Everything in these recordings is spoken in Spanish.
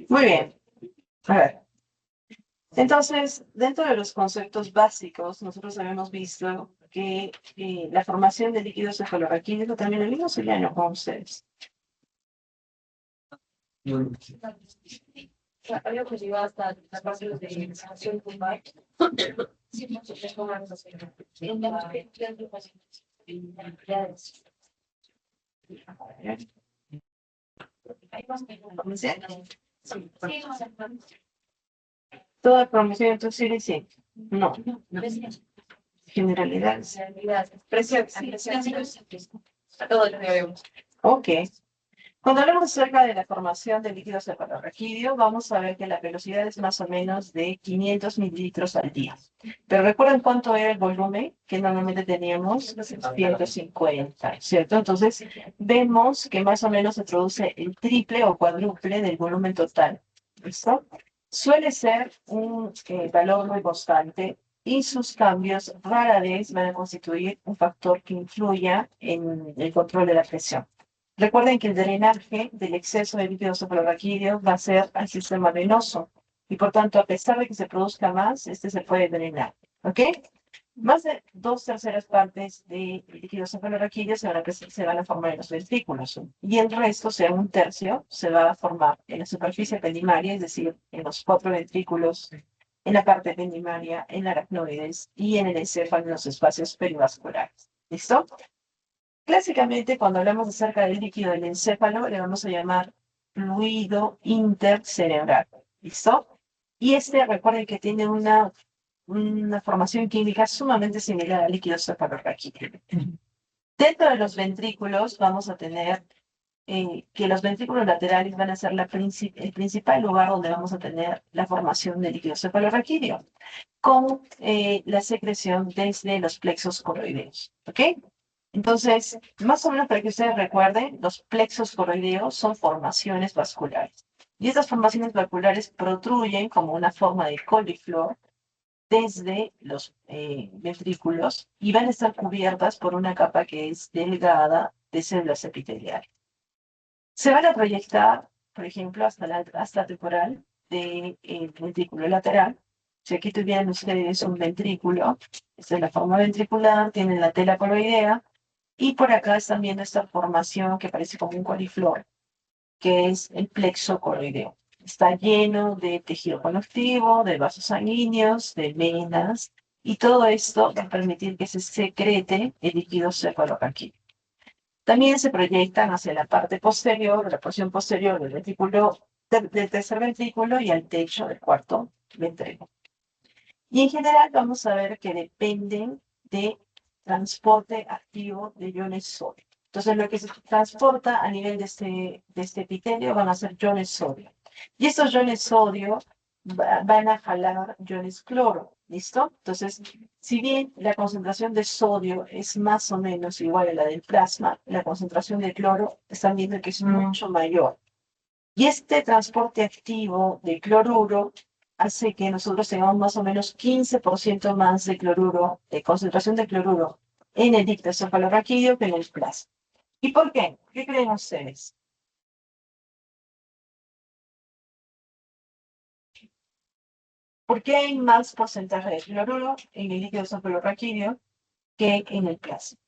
Muy bien. A ver. Entonces, dentro de los conceptos básicos, nosotros habíamos visto que la formación de líquidos cefalorraquídeos también lo vimos el año con ustedes. Habíamos llegado hasta las bases de información pulmonar. Sí, nosotros vamos a hacer. Toda promoción, entonces sí. No. Generalidades. Presión. Todo lo que vemos. Ok. Cuando hablamos acerca de la formación de líquidos cefalorraquídeos, vamos a ver que la velocidad es más o menos de 500 mililitros al día. Pero ¿recuerdan cuánto era el volumen? Que normalmente teníamos 150, ¿cierto? Entonces, vemos que más o menos se produce el triple o cuádruple del volumen total. ¿Listo? Suele ser un valor muy constante y sus cambios rara vez van a constituir un factor que influya en el control de la presión. Recuerden que el drenaje del exceso de líquido cefalorraquídeo va a ser al sistema venoso y por tanto, a pesar de que se produzca más, este se puede drenar. ¿Ok? Más de 2/3 partes de líquido cefalorraquídeo se van a formar en los ventrículos y el resto, o sea, 1/3, se va a formar en la superficie pendimaria, es decir, en los 4 ventrículos, en la parte pendimaria, en la aracnoides y en el encéfalo, en los espacios perivasculares. ¿Listo? Clásicamente, cuando hablamos acerca del líquido del encéfalo, le vamos a llamar fluido intercerebral. ¿Listo? Y recuerden que tiene una formación química sumamente similar al líquido cefalorraquídeo. Dentro de los ventrículos vamos a tener que los ventrículos laterales van a ser el principal lugar donde vamos a tener la formación del líquido cefalorraquídeo, con la secreción desde los plexos coroideos. ¿Ok? Entonces, más o menos para que ustedes recuerden, los plexos coroideos son formaciones vasculares. Y estas formaciones vasculares protruyen como una forma de coliflor desde los ventrículos y van a estar cubiertas por una capa que es delgada de células epiteliales. Se van a proyectar, por ejemplo, hasta la temporal del ventrículo lateral. Si aquí tuvieran ustedes un ventrículo, esta es la forma ventricular, tienen la tela coloidea, y por acá están viendo esta formación que parece como un coliflor, que es el plexo coroideo. Está lleno de tejido conectivo, de vasos sanguíneos, de venas, y todo esto va a permitir que se secrete el líquido cefalorraquídeo. También se proyectan hacia la parte posterior, la porción posterior del ventrículo, del tercer ventrículo y al techo del cuarto ventrículo. Y en general vamos a ver que dependen de transporte activo de iones sodio. Entonces, lo que se transporta a nivel de este epitelio van a ser iones sodio. Y estos iones sodio van a jalar iones cloro. ¿Listo? Entonces, si bien la concentración de sodio es más o menos igual a la del plasma, la concentración de cloro están viendo que es mucho mayor. Y este transporte activo de cloruro hace que nosotros tengamos más o menos 15% más de cloruro, de concentración de cloruro en el líquido cefalorraquídeo que en el plasma. ¿Y por qué? ¿Qué creen ustedes? ¿Por qué hay más porcentaje de cloruro en el líquido cefalorraquídeo que en el plasma?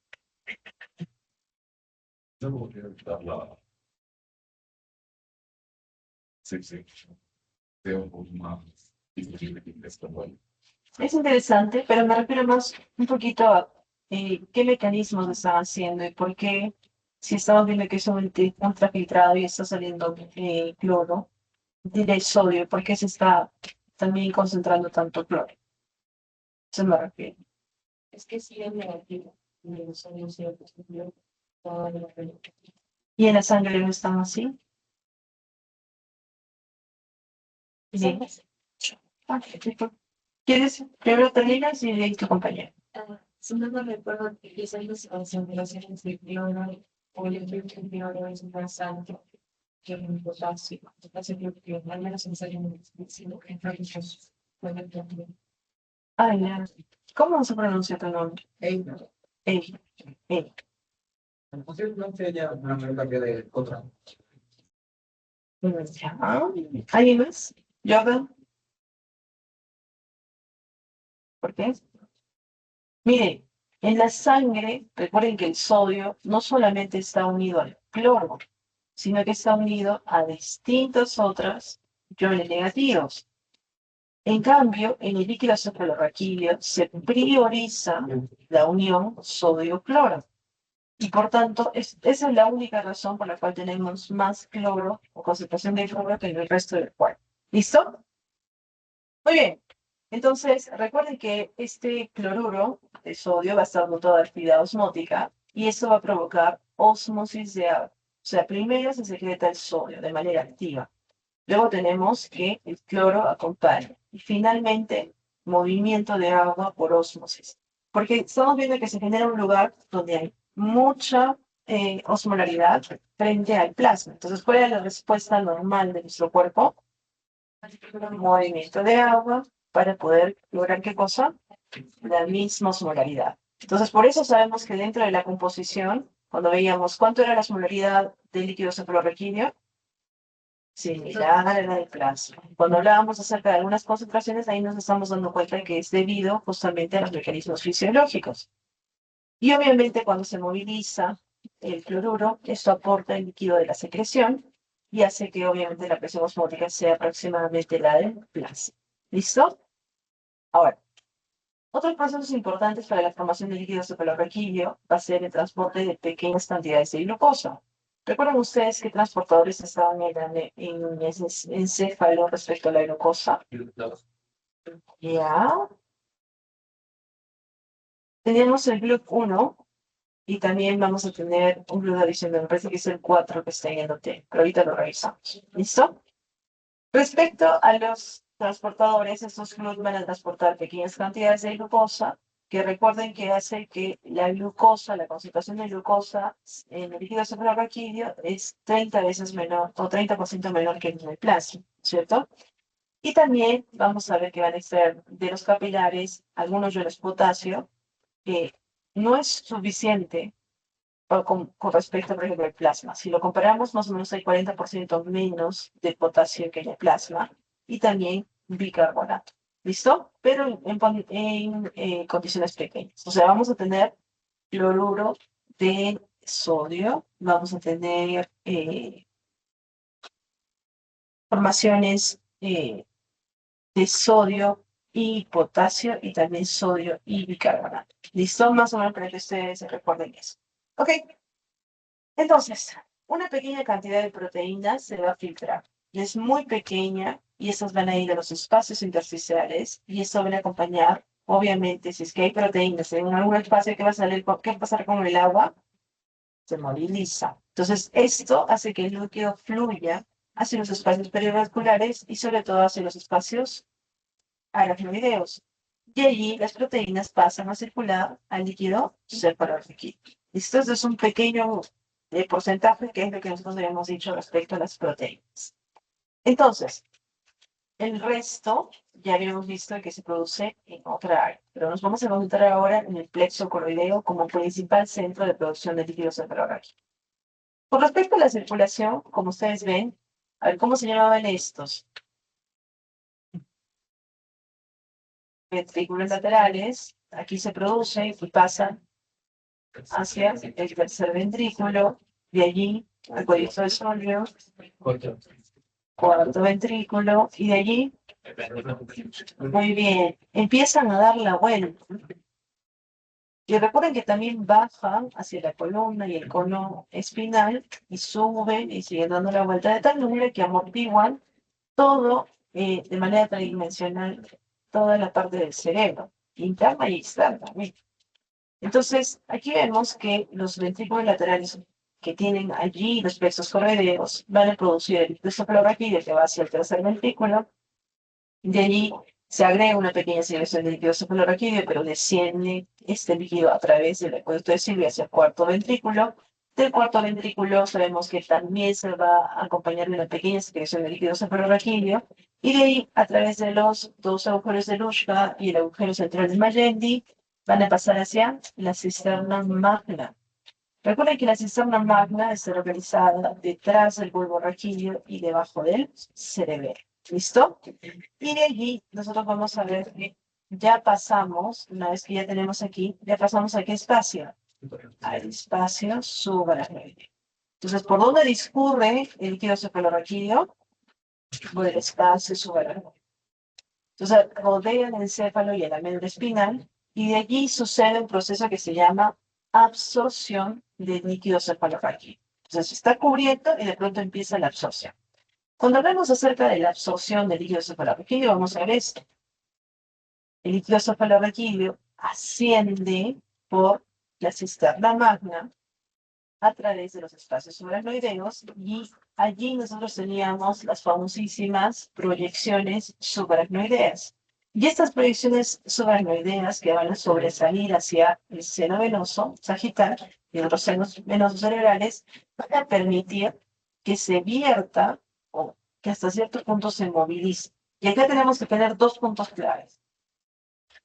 Es interesante, pero me refiero más un poquito a qué mecanismos están haciendo y por qué, si estamos viendo que es un ultrafiltrado y está saliendo cloro, diré sodio, ¿por qué se está también concentrando tanto cloro? Eso me refiero. Es que sí es negativo. Y el sodio sí es positivo. ¿Y en la sangre no están así? Bien. Ah, perfecto. ¿Quieres? Primero terminas y de ahí tu compañero. Si no me recuerdo que esas concentraciones de cloro o el cloro es más alto que el potasio. Entonces, creo que al menos en serio, sino que en rayos pueden también. Ah, ya. ¿Cómo se pronuncia tu nombre? Ey, Ey. Ey. Posiblemente ella una pregunta que de otra. Ya. ¿Alguien más? Jordan, ¿por qué? Miren, en la sangre, recuerden que el sodio no solamente está unido al cloro, sino que está unido a distintos otros iones negativos. En cambio, en el líquido cefalorraquídeo se prioriza la unión sodio-cloro. Y por tanto, esa es la única razón por la cual tenemos más cloro o concentración de cloro que en el resto del cuerpo. ¿Listo? Muy bien. Entonces, recuerden que este cloruro de sodio va a estar dotado de actividad osmótica y eso va a provocar osmosis de agua. O sea, primero se secreta el sodio de manera activa. Luego tenemos que el cloro acompaña. Y finalmente, movimiento de agua por osmosis. Porque estamos viendo que se genera un lugar donde hay mucha osmolaridad frente al plasma. Entonces, ¿cuál es la respuesta normal de nuestro cuerpo? Movimiento de agua para poder lograr qué cosa? La misma osmolaridad. Entonces, por eso sabemos que dentro de la composición, cuando veíamos cuánto era la osmolaridad del líquido cefalorraquídeo, similar a la del plasma. Cuando hablábamos acerca de algunas concentraciones, ahí nos estamos dando cuenta de que es debido justamente a los mecanismos fisiológicos. Y obviamente cuando se moviliza el cloruro, esto aporta el líquido de la secreción y hace que obviamente la presión osmótica sea aproximadamente la del plasma. ¿Listo? Ahora, otros procesos importantes para la formación de líquido cefalorraquídeo va a ser el transporte de pequeñas cantidades de glucosa. ¿Recuerdan ustedes qué transportadores estaban en ese encéfalo respecto a la glucosa? Ya. Tenemos el GLUT1 y también vamos a tener un GLUT adicional. Me parece que es el 4 que está en el OT, pero ahorita lo revisamos. ¿Listo? Respecto a los transportadores, estos GLUT van a transportar pequeñas cantidades de glucosa, que recuerden que hace que la glucosa, la concentración de glucosa en el líquido cefalorraquídeo es 30 veces menor o 30% menor que en el plasma, ¿cierto? Y también vamos a ver que van a extraer de los capilares algunos iones potasio, que no es suficiente con respecto, por ejemplo, al plasma. Si lo comparamos, más o menos hay 40% menos de potasio que en el plasma y también bicarbonato. ¿Listo? Pero en condiciones pequeñas. O sea, vamos a tener cloruro de sodio, vamos a tener formaciones de sodio y potasio y también sodio y bicarbonato. ¿Listo? Más o menos para que ustedes se recuerden eso. Ok, entonces, una pequeña cantidad de proteínas se va a filtrar. Es muy pequeña y esas van a ir a los espacios intersticiales y eso van a acompañar, obviamente, si es que hay proteínas en algún espacio que va a salir, ¿qué va a pasar con el agua? Se moviliza. Entonces, esto hace que el líquido fluya hacia los espacios periovasculares y sobre todo hacia los espacios aracnoideos. Y allí las proteínas pasan a circular al líquido cefalorraquídeo. Esto es un pequeño porcentaje que es lo que nosotros habíamos dicho respecto a las proteínas. Entonces, el resto ya habíamos visto que se produce en otra área, pero nos vamos a concentrar ahora en el plexo coroideo como principal centro de producción de líquido cefalorraquídeo. Con respecto a la circulación, como ustedes ven, a ver, ¿cómo se llamaban estos? Ventrículos laterales, aquí se produce y pasan hacia el tercer ventrículo, de allí al cuello del solio, cuarto ventrículo, y de allí, muy bien, empiezan a dar la vuelta. Y recuerden que también bajan hacia la columna y el cono espinal y suben y siguen dando la vuelta de tal manera que amortiguan todo de manera tridimensional, toda la parte del cerebro, interna y externa. Entonces, aquí vemos que los ventrículos laterales que tienen allí los plexos coroideos van a producir el líquido cefalorraquídeo que va hacia el tercer ventrículo. De allí se agrega una pequeña secreción de líquido cefalorraquídeo, pero desciende este líquido a través del acueducto de Silvia hacia el cuarto ventrículo. Del cuarto ventrículo sabemos que también se va a acompañar de una pequeña secreción de líquido cefalorraquídeo. Y de ahí, a través de los dos agujeros de Luschka y el agujero central de Magendie, van a pasar hacia la cisterna magna. Recuerden que la cisterna magna está localizada detrás del bulbo raquídeo y debajo del cerebelo. ¿Listo? Y de allí nosotros vamos a ver que ya pasamos, una vez que ya tenemos aquí, ya pasamos a qué espacio, al espacio subaracnoideo. Entonces, ¿por dónde discurre el líquido cefalorraquídeo? Por el espacio subaracnoideo. Entonces, rodea el encéfalo y el médula espinal, y de allí sucede un proceso que se llama absorción del líquido cefalorraquídeo. Entonces, se está cubriendo y de pronto empieza la absorción. Cuando hablamos acerca de la absorción del líquido cefalorraquídeo, vamos a ver esto. El líquido cefalorraquídeo asciende por la cisterna magna a través de los espacios subaracnoideos y allí nosotros teníamos las famosísimas proyecciones subaracnoideas. Y estas proyecciones subaracnoideas que van a sobresalir hacia el seno venoso sagital y otros senos venosos cerebrales van a permitir que se vierta o que hasta cierto punto se movilice. Y acá tenemos que tener dos puntos claves.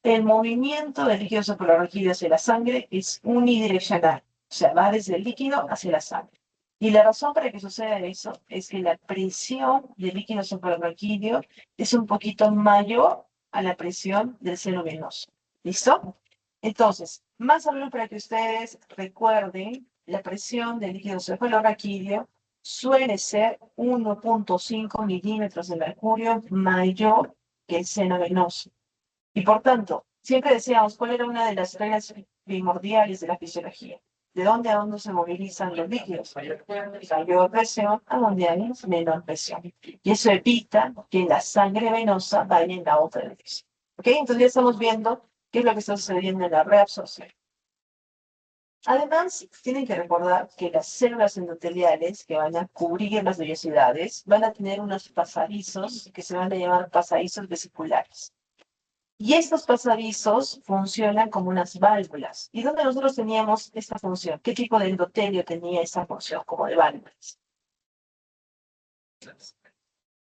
El movimiento del líquido cefalorraquídeo hacia la sangre es unidireccional, o sea, va desde el líquido hacia la sangre. Y la razón para que suceda eso es que la presión del líquido cefalorraquídeo es un poquito mayor a la presión del seno venoso. ¿Listo? Entonces, más o menos para que ustedes recuerden, la presión del líquido cefalorraquídeo suele ser 1.5 milímetros de mercurio mayor que el seno venoso. Y por tanto, siempre decíamos cuál era una de las reglas primordiales de la fisiología. ¿De dónde a dónde se movilizan los líquidos? Mayor presión, a donde hay menor presión. Y eso evita que la sangre venosa vaya en la otra dirección. ¿Ok? Entonces ya estamos viendo qué es lo que está sucediendo en la reabsorción. Además, tienen que recordar que las células endoteliales que van a cubrir las vellosidades van a tener unos pasadizos que se van a llamar pasadizos vesiculares. Y estos pasadizos funcionan como unas válvulas. ¿Y dónde nosotros teníamos esta función? ¿Qué tipo de endotelio tenía esta función como de válvulas?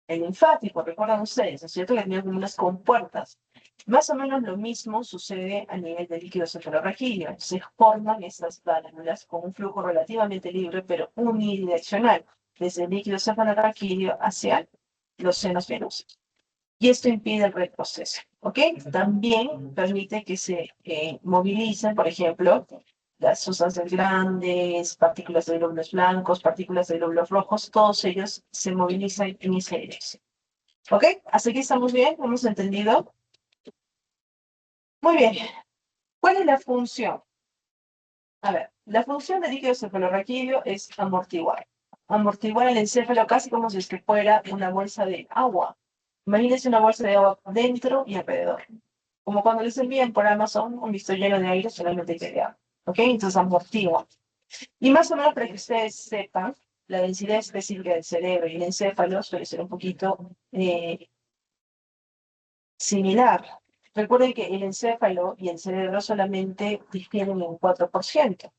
El linfático, recuerdan ustedes, ¿no es cierto? Que tenía como unas compuertas. Más o menos lo mismo sucede a nivel del líquido cefalorraquídeo. Se forman estas válvulas con un flujo relativamente libre, pero unidireccional, desde el líquido cefalorraquídeo hacia los senos venosos. Y esto impide el retroceso, ¿ok? También permite que se movilicen, por ejemplo, las sustancias grandes, partículas de glóbulos blancos, partículas de glóbulos rojos, todos ellos se movilizan en esa dirección. ¿Ok? ¿Hasta aquí estamos bien? ¿Hemos entendido? Muy bien. ¿Cuál es la función? A ver, la función del líquido cefalorraquídeo es amortiguar. Amortiguar el encéfalo casi como si es que fuera una bolsa de agua. Imagínense una bolsa de agua dentro y alrededor. Como cuando les envían por Amazon un visto lleno de aire, solamente que de agua. ¿Ok? Entonces amortigua. Y más o menos para que ustedes sepan, la densidad específica del cerebro y el encéfalo suele ser un poquito similar. Recuerden que el encéfalo y el cerebro solamente difieren en 4%.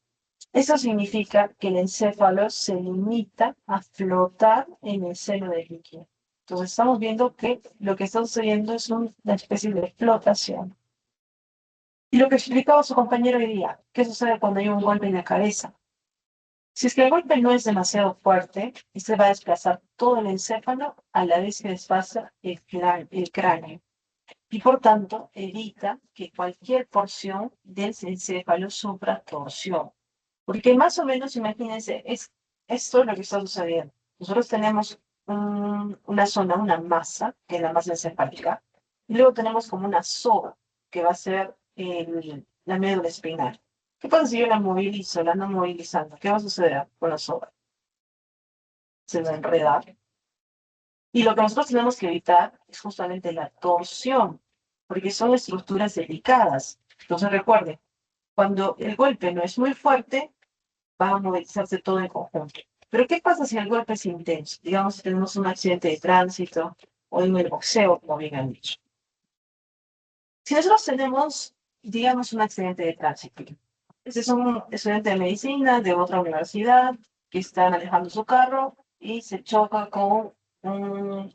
Eso significa que el encéfalo se limita a flotar en el seno del líquido. Entonces estamos viendo que lo que está sucediendo es una especie de flotación. Y lo que explicaba su compañero hoy día, ¿qué sucede cuando hay un golpe en la cabeza? Si es que el golpe no es demasiado fuerte, se va a desplazar todo el encéfalo a la vez que desplaza el cráneo. Y por tanto, evita que cualquier porción del encéfalo sufra torsión. Porque más o menos, imagínense, esto es lo que está sucediendo. Nosotros tenemos una zona, una masa, que es la masa encefálica, y luego tenemos como una soga, que va a ser la médula espinal. ¿Qué pasa si yo la movilizo, la ando movilizando? ¿Qué va a suceder con la soga? Se va a enredar. Y lo que nosotros tenemos que evitar es justamente la torsión, porque son estructuras delicadas. Entonces recuerden, cuando el golpe no es muy fuerte, va a movilizarse todo en conjunto. Pero ¿qué pasa si el golpe es intenso? Digamos, si tenemos un accidente de tránsito o en el boxeo, como bien han dicho. Si nosotros tenemos, digamos, un accidente de tránsito, este es un estudiante de medicina de otra universidad que está manejando su carro y se choca con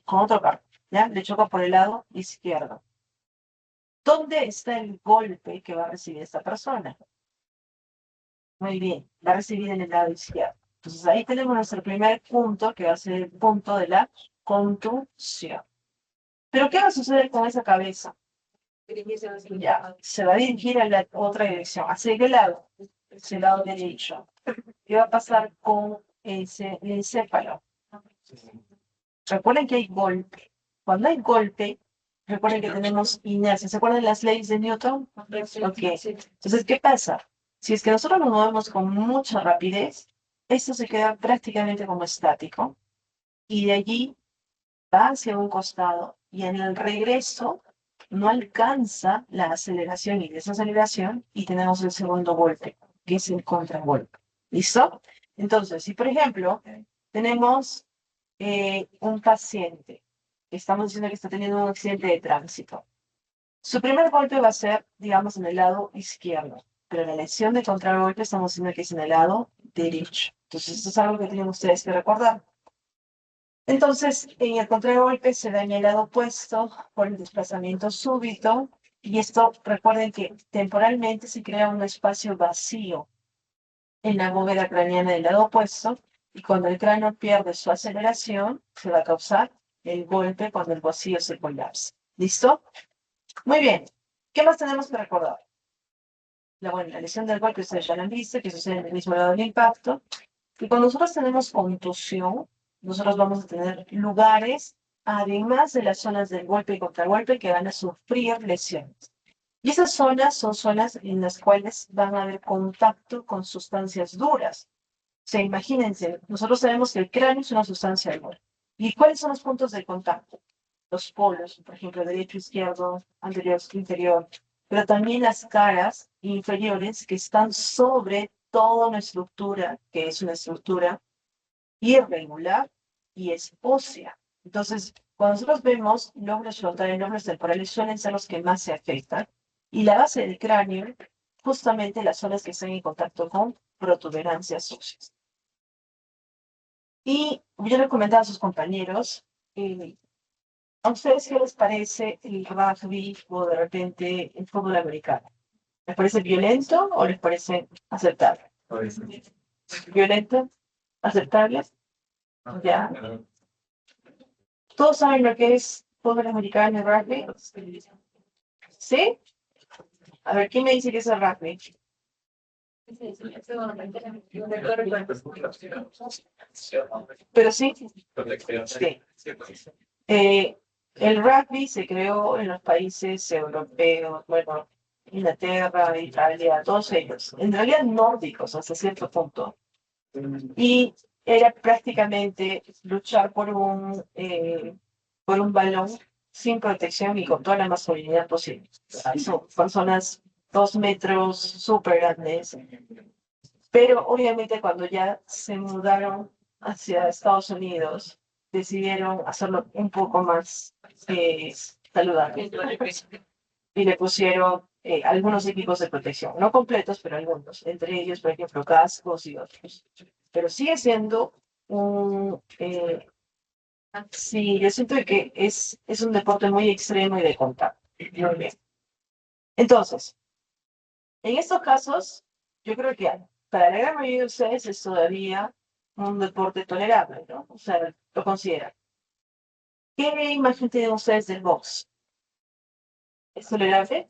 otro carro, ¿ya? Le choca por el lado izquierdo. ¿Dónde está el golpe que va a recibir esta persona? Muy bien, va recibida en el lado izquierdo. Entonces ahí tenemos nuestro primer punto, que va a ser el punto de la contusión. Pero ¿qué va a suceder con esa cabeza? Ya, se va a dirigir a la otra dirección. ¿Hacia qué lado? Hacia el lado derecho. ¿Qué va a pasar con el encéfalo? Recuerden que hay golpe. Cuando hay golpe, recuerden que tenemos inercia. ¿Se acuerdan de las leyes de Newton? Ok. Entonces, ¿qué pasa? Si es que nosotros nos movemos con mucha rapidez, esto se queda prácticamente como estático y de allí va hacia un costado y en el regreso no alcanza la aceleración y desaceleración y tenemos el segundo golpe, que es el contragolpe. ¿Listo? Entonces, si por ejemplo tenemos un paciente que estamos diciendo que está teniendo un accidente de tránsito, su primer golpe va a ser, digamos, en el lado izquierdo, pero la lesión de contragolpe estamos diciendo que es en el lado derecho. Entonces, esto es algo que tienen ustedes que recordar. Entonces, en el contragolpe se daña el lado opuesto por el desplazamiento súbito, y esto, recuerden que temporalmente se crea un espacio vacío en la bóveda craneana del lado opuesto, y cuando el cráneo pierde su aceleración, se va a causar el golpe cuando el vacío se colapsa. ¿Listo? Muy bien. ¿Qué más tenemos que recordar? La lesión del golpe ustedes ya la han visto, que sucede en el mismo lado del impacto. Y cuando nosotros tenemos contusión, nosotros vamos a tener lugares, además de las zonas del golpe y contragolpe, que van a sufrir lesiones. Y esas zonas son zonas en las cuales van a haber contacto con sustancias duras. O sea, imagínense, nosotros sabemos que el cráneo es una sustancia dura. ¿Y cuáles son los puntos de contacto? Los polos, por ejemplo, derecho, izquierdo, anterior, inferior, pero también las caras inferiores que están sobre toda una estructura, que es una estructura irregular y es ósea. Entonces, cuando nosotros vemos lóbulos frontales, lóbulos temporales suelen ser los que más se afectan, y la base del cráneo, justamente las zonas que están en contacto con protuberancias óseas. Y yo les comentaba a sus compañeros, ¿a ustedes qué les parece el rugby o de repente el fútbol americano? ¿Les parece violento o les parece aceptable? ¿Violento? ¿Aceptable? Ya. ¿Todos saben lo que es fútbol americano y rugby? ¿Sí? A ver, ¿quién me dice que es el rugby? Pero sí, sí. El rugby se creó en los países europeos, bueno, Inglaterra, Italia, todos ellos, en realidad nórdicos hasta cierto punto. Y era prácticamente luchar por un balón sin protección y con toda la masculinidad posible. Son personas 2 metros, súper grandes. Pero obviamente cuando ya se mudaron hacia Estados Unidos, decidieron hacerlo un poco más saludable. Y le pusieron algunos equipos de protección, no completos, pero algunos, entre ellos, por ejemplo, cascos y otros. Pero sigue siendo un... sí, yo siento que es un deporte muy extremo y de contacto. Muy bien. Entonces, en estos casos, yo creo que para la gran mayoría de ustedes es todavía un deporte tolerable, ¿no? O sea, lo consideran. ¿Qué imagen tienen ustedes del box? ¿Es tolerable?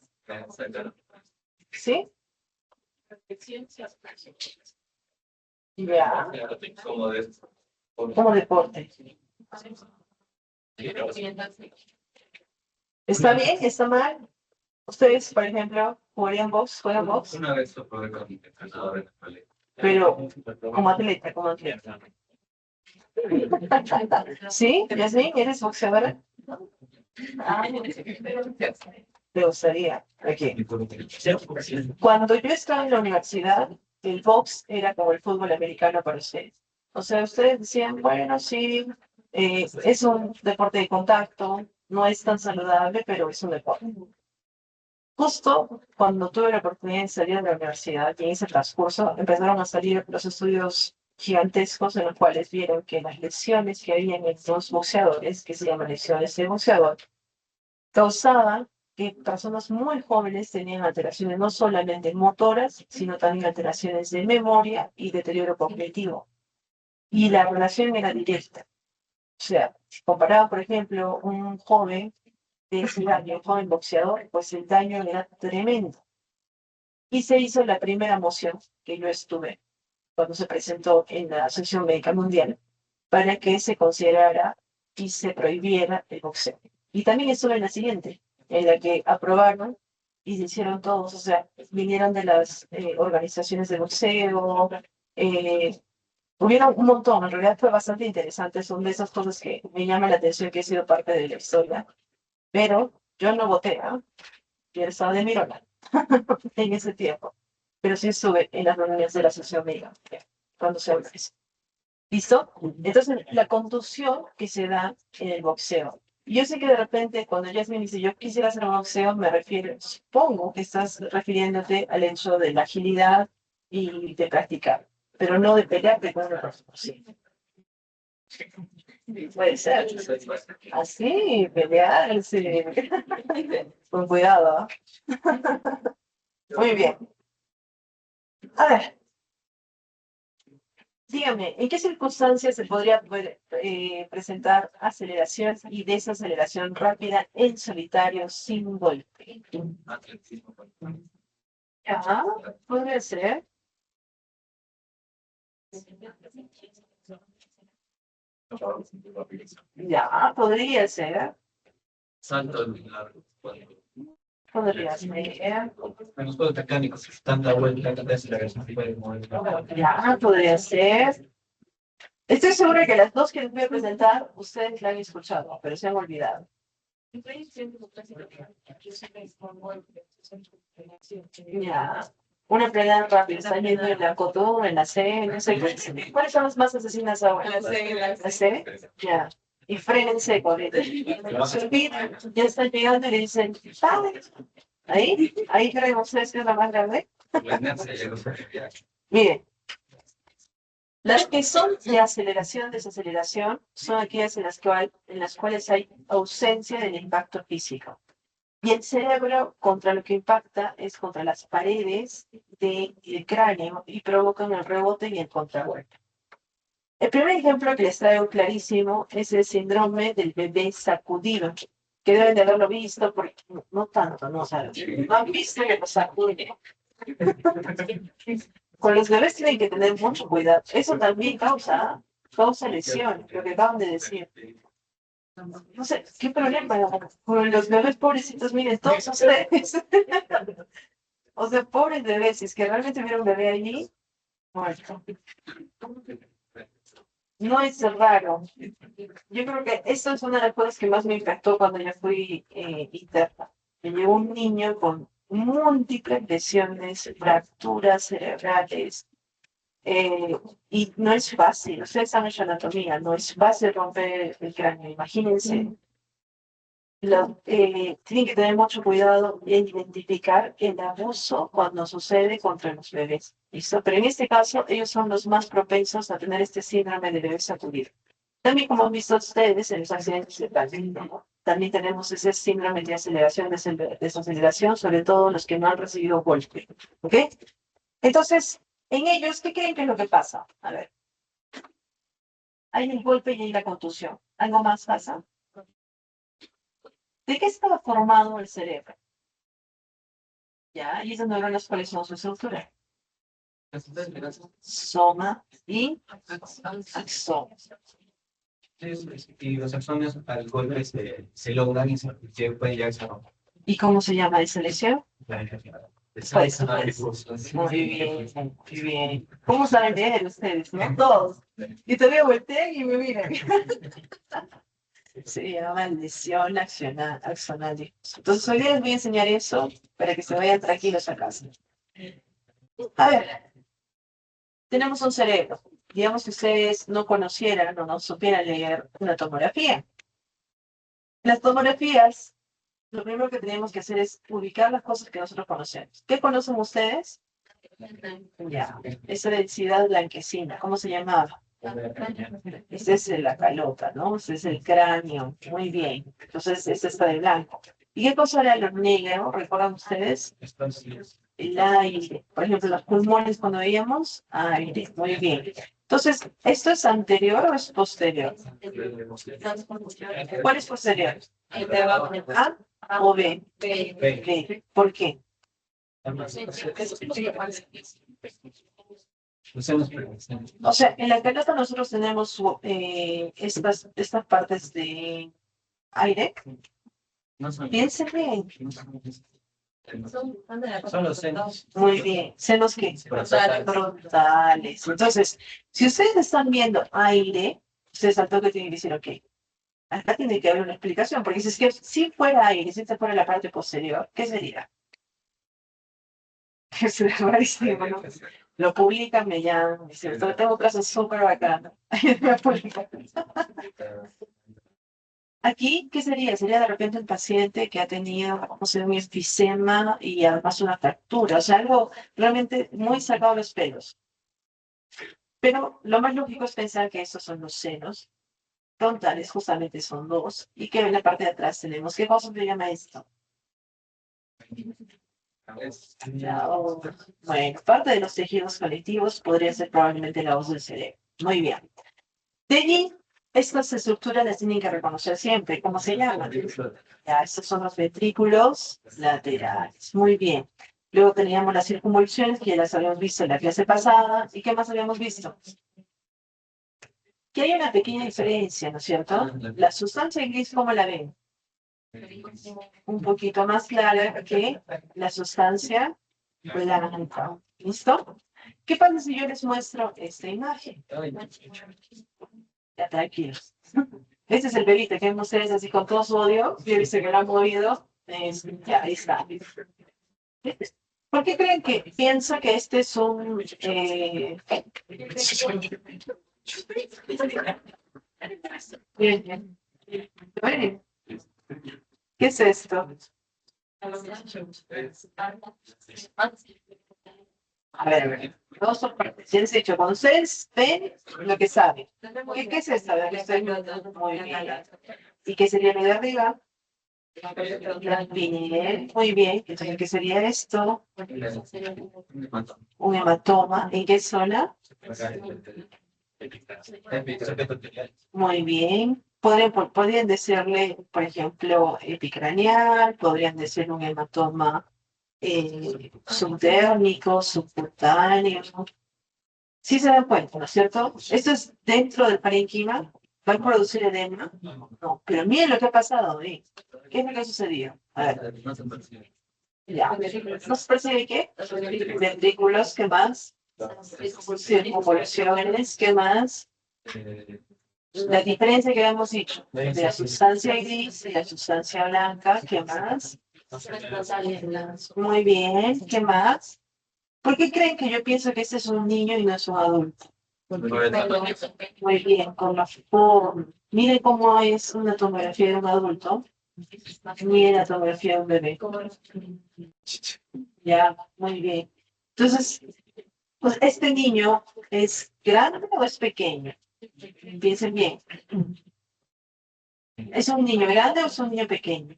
¿Sí? Ya. Como deporte. ¿Está bien? ¿Está mal? Ustedes, por ejemplo, jugarían box, juegan box, Una vez lo probé con mi entrenador en el colegio. pero como atleta, como atleta. ¿Sí? ¿Yasmin? ¿Eres boxeadora? ¿Te gustaría? Ok. Cuando yo estaba en la universidad, el box era como el fútbol americano para ustedes. O sea, ustedes decían, bueno, sí, es un deporte de contacto, no es tan saludable, pero es un deporte. Justo cuando tuve la oportunidad de salir de la universidad y en ese transcurso empezaron a salir los estudios gigantescos en los cuales vieron que las lesiones que había en estos boxeadores, que se llaman lesiones de boxeador, causaban que personas muy jóvenes tenían alteraciones no solamente motoras, sino también alteraciones de memoria y deterioro cognitivo. Y la relación era directa. O sea, si comparaba, por ejemplo, un joven de ese año, un joven boxeador, pues el daño era tremendo. Y se hizo la primera moción que yo estuve cuando se presentó en la Asociación Médica Mundial para que se considerara y se prohibiera el boxeo. Y también estuve en la siguiente, en la que aprobaron y se hicieron todos, o sea, vinieron de las organizaciones de boxeo, eh, hubieron un montón, en realidad fue bastante interesante, son de esas cosas que me llaman la atención que he sido parte de la historia, pero yo no voté, ¿ah? Yo estaba de Mirona en ese tiempo, pero sí estuve en las reuniones de la Asociación Médica cuando se organizó. ¿Listo? Entonces, la contusión que se da en el boxeo. Yo sé que de repente, cuando Jasmine dice yo quisiera hacer un boxeo, me refiero, supongo que estás refiriéndote al hecho de la agilidad y de practicar, pero no de pelearte con una persona. Sí, puede ser. Así, pelearse. Con cuidado. ¿Ah? Muy bien. A ver, dígame, ¿en qué circunstancias se podría presentar aceleración y desaceleración rápida en solitario sin golpe? Atletismo. Ajá, podría ser. Ya, podría ser. Salto largo. Podría ser. En los juegos mecánicos, tanta vuelta, tanta aceleración, puede mover. Ya, podría ser. Estoy segura que las dos que les voy a presentar, ustedes la han escuchado, pero se han olvidado. Ya. Una pelea rápida, está yendo en la Cotó, en la C, no sé qué. ¿Cuáles son las más asesinas ahora? La C. Ya. Y frénense con él. Se olvidan, ya están llegando y le dicen, ¡padre! Ahí creen ustedes que es la más grande. Miren, las que son de aceleración, desaceleración, son aquellas en las cuales hay ausencia del impacto físico. Y el cerebro contra lo que impacta es contra las paredes del cráneo y provocan el rebote y el contragolpe. El primer ejemplo que les traigo clarísimo es el síndrome del bebé sacudido, que deben de haberlo visto, porque no tanto, no, o sea, no han visto que lo sacude. Con los bebés tienen que tener mucho cuidado. Eso también causa lesión, lo que acaban de decir. No sé, ¿qué problema? Con los bebés pobrecitos, miren, todos ustedes. O sea, pobres bebés, si es que realmente hubiera un bebé allí, muerto. No es raro. Yo creo que esto es una de las cosas que más me impactó cuando yo fui interna. Me llegó un niño con múltiples lesiones, fracturas cerebrales, y no es fácil. Ustedes saben hecho anatomía, no es fácil romper el cráneo. Imagínense. Tienen que tener mucho cuidado en identificar el abuso cuando sucede contra los bebés. ¿Listo? Pero en este caso, ellos son los más propensos a tener este síndrome de bebé sacudido. También, como han visto ustedes en los accidentes de tránsito, ¿no? También tenemos ese síndrome de aceleración, desaceleración, sobre todo los que no han recibido golpe. ¿Ok? Entonces, en ellos, ¿qué creen que es lo que pasa? A ver, hay el golpe y hay la contusión. ¿Algo más pasa? ¿De qué estaba formado el cerebro? ¿Ya? Y esas neuronas, ¿cuáles son su estructura? Soma y axón. Y los axones al golpe se logran y pueden llegar a romper. ¿Y cómo se llama esa lesión? Pues, muy bien, muy bien. ¿Cómo saben leer ustedes, no? Todos. Y todavía voltean y me miran. Se llama lesión axonal. Entonces, hoy les voy a enseñar eso para que se vayan tranquilos a casa. A ver, tenemos un cerebro. Digamos que ustedes no conocieran o no supieran leer una tomografía. Las tomografías, lo primero que tenemos que hacer es ubicar las cosas que nosotros conocemos. ¿Qué conocen ustedes? Ya, esa densidad blanquecina, ¿cómo se llamaba? Esa es la calota, ¿no? Ese es el cráneo. Muy bien. Entonces, esta está de blanco. ¿Y qué cosa era lo negro? ¿Recuerdan ustedes? El aire. Por ejemplo, los pulmones cuando veíamos aire. Muy bien. Entonces, ¿esto es anterior o es posterior? ¿Cuál es posterior? ¿A o B? B. ¿Por qué? O sea, en la pelota nosotros tenemos estas partes de aire. Piensen bien. Son los senos. Muy bien. ¿Senos qué? Frontales. Frontales. Entonces, si ustedes están viendo aire, ustedes al toque tienen que decir, ok, acá tiene que haber una explicación, porque si es que si fuera aire, si esta fuera la parte posterior, ¿qué sería? Es rarísimo, ¿no? Lo publican, me llaman, dicen, tengo casos súper bacanos. Me publican. Aquí, ¿qué sería? Sería de repente un paciente que ha tenido, no sé, un enfisema y además una fractura, o sea, algo realmente muy sacado de los pelos. Pero lo más lógico es pensar que estos son los senos frontales, justamente son dos, y que en la parte de atrás tenemos, ¿qué cosa se llama esto? Bueno, parte de los tejidos conectivos podría ser probablemente la voz del cerebro. Muy bien. De allí, estas estructuras las tienen que reconocer siempre. ¿Cómo se llaman? Ya, estos son los ventrículos laterales. Muy bien. Luego teníamos las circunvoluciones, que ya las habíamos visto en la clase pasada. ¿Y qué más habíamos visto? Que hay una pequeña diferencia, ¿no es cierto? La sustancia gris, ¿cómo la ven? Un poquito más clara que la sustancia blanca. ¿Listo? ¿Qué pasa si yo les muestro esta imagen? Ya, tranquilos. Este es el bebito que ven ustedes así con todo su odio. Yo he visto que lo han movido. Ya, ahí está. ¿Por qué creen que pienso que este es un... Bien, bien. Bueno, ¿qué es esto? A ver. Dos por partes. Ya les he dicho, cuando ustedes ven lo que saben. ¿Qué es esto? A ver, que estoy muy bien. ¿Y qué sería lo de arriba? Bien, muy bien. Entonces, ¿qué sería esto? Un hematoma. ¿En qué zona? Muy bien. Podrían decirle, por ejemplo, epicraneal, podrían decir un hematoma subdérmico, subcutáneo. Sí se dan cuenta, ¿no es cierto? Esto es dentro del parénquima. ¿Va a producir edema? No, pero miren lo que ha pasado, ¿eh? ¿Qué es lo que ha sucedido? A ver, ya. ¿No se percibe qué? Ventrículos, ¿qué más? Circunvoluciones, ¿qué más? La diferencia que habíamos dicho de la sustancia gris y la sustancia blanca, ¿qué más? Muy bien, ¿qué más? ¿Por qué creen que yo pienso que este es un niño y no es un adulto? Muy bien, con la forma. Miren cómo es una tomografía de un adulto. Miren la tomografía de un bebé. Ya, muy bien. Entonces, pues este niño es grande o es pequeño. Piensen bien. ¿Es un niño grande o es un niño pequeño?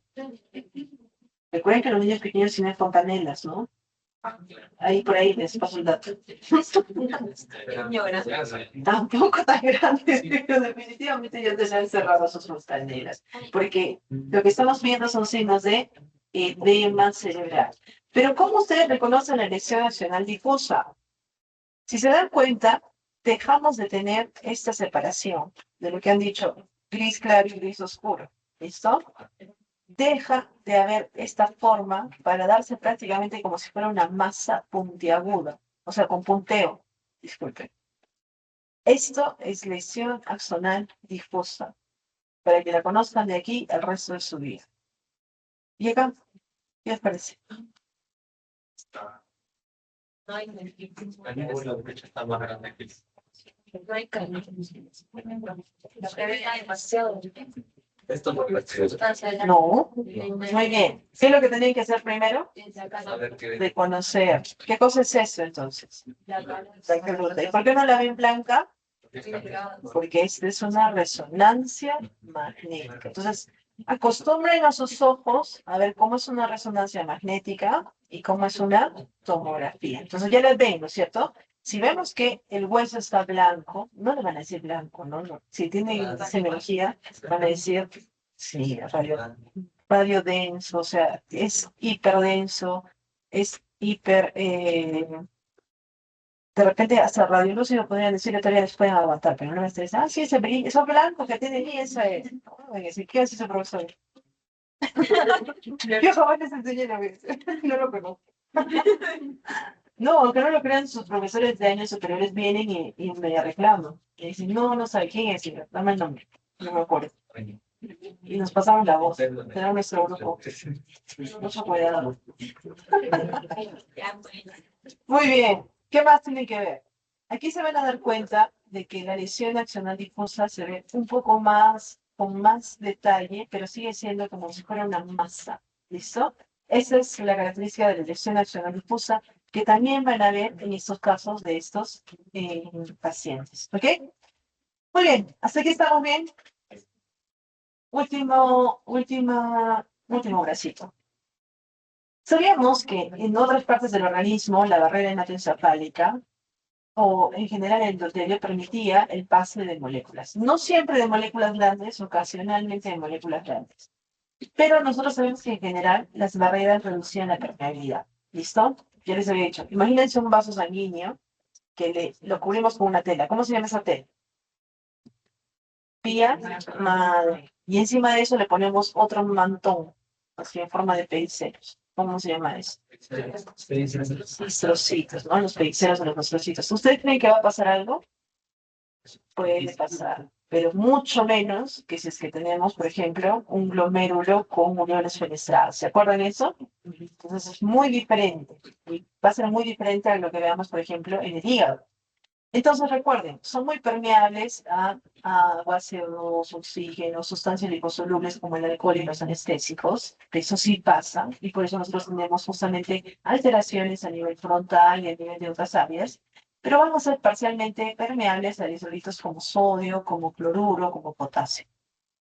Recuerden que los niños pequeños tienen fontanelas, ¿no? Ahí por ahí les paso el dato. Tampoco tan grande, pero definitivamente ya tendrán cerradas sus fontanelas. Porque lo que estamos viendo son signos de edema cerebral. Pero ¿cómo ustedes reconocen la lesión nacional difusa? Si se dan cuenta, dejamos de tener esta separación de lo que han dicho gris claro y gris oscuro. ¿Listo? Deja de haber esta forma para darse prácticamente como si fuera una masa puntiaguda, o sea, con punteo. Disculpen. Esto es lesión axonal difusa, para que la conozcan de aquí el resto de su vida. ¿Y acá? ¿Qué les parece? El músculo derecho está más grande que esto no es No. Muy bien. ¿Qué es lo que tenían que hacer primero? saber que Reconocer. ¿Qué cosa es eso entonces? La columna. ¿Y por qué no la ven blanca? Porque esta es una resonancia magnética. Entonces, Acostumbren a sus ojos a ver cómo es una resonancia magnética y cómo es una tomografía. Entonces ya les ven, ¿no es cierto? Si vemos que el hueso está blanco, no le van a decir blanco, ¿no? No. Si tiene semiología, van a decir, sí, radio denso, o sea, es hiperdenso, es hiper, de repente hasta radiolúcido podrían decir, todavía les pueden aguantar, pero no me estresa. Ah, sí, ese brillo, esos blancos que tiene ahí, esa es. Van a decir, ¿qué hace ese profesor? Yo jamás les enseñé la vez, no lo conozco. No, aunque no lo crean, sus profesores de años superiores vienen y me reclaman. Y dicen, no, no sabe quién es, y dame el nombre, no me acuerdo. Y nos pasamos la voz, era nuestro grupo. Mucho cuidado. Muy bien, ¿qué más tienen que ver? Aquí se van a dar cuenta de que la lesión axonal difusa se ve un poco más, con más detalle, pero sigue siendo como si fuera una masa. ¿Listo? Esa es la característica de la lesión axonal difusa que también van a ver en estos casos de estos pacientes. ¿Ok? Muy bien, hasta aquí estamos bien. Último bracito. Sabíamos que en otras partes del organismo la barrera hematoencefálica o en general el endotelio permitía el pase de moléculas. No siempre de moléculas grandes, ocasionalmente de moléculas grandes. Pero nosotros sabemos que en general las barreras reducían la permeabilidad. ¿Listo? Ya les había dicho. Imagínense un vaso sanguíneo que lo cubrimos con una tela. ¿Cómo se llama esa tela? Pía madre. Y encima de eso le ponemos otro mantón, así en forma de pedicelos. ¿Cómo se llama eso? Astrocitos, ¿no? Los pedicelos de los astrocitos. ¿Ustedes creen que va a pasar algo? Puede pasar, pero mucho menos que si es que tenemos, por ejemplo, un glomérulo con uniones fenestradas. ¿Se acuerdan eso? Entonces es muy diferente. Y va a ser muy diferente a lo que veamos, por ejemplo, en el hígado. Entonces recuerden, son muy permeables a agua, CO2, oxígeno, sustancias liposolubles como el alcohol y los anestésicos. Eso sí pasa y por eso nosotros tenemos justamente alteraciones a nivel frontal y a nivel de otras áreas. Pero van a ser parcialmente permeables a electrolitos como sodio, como cloruro, como potasio.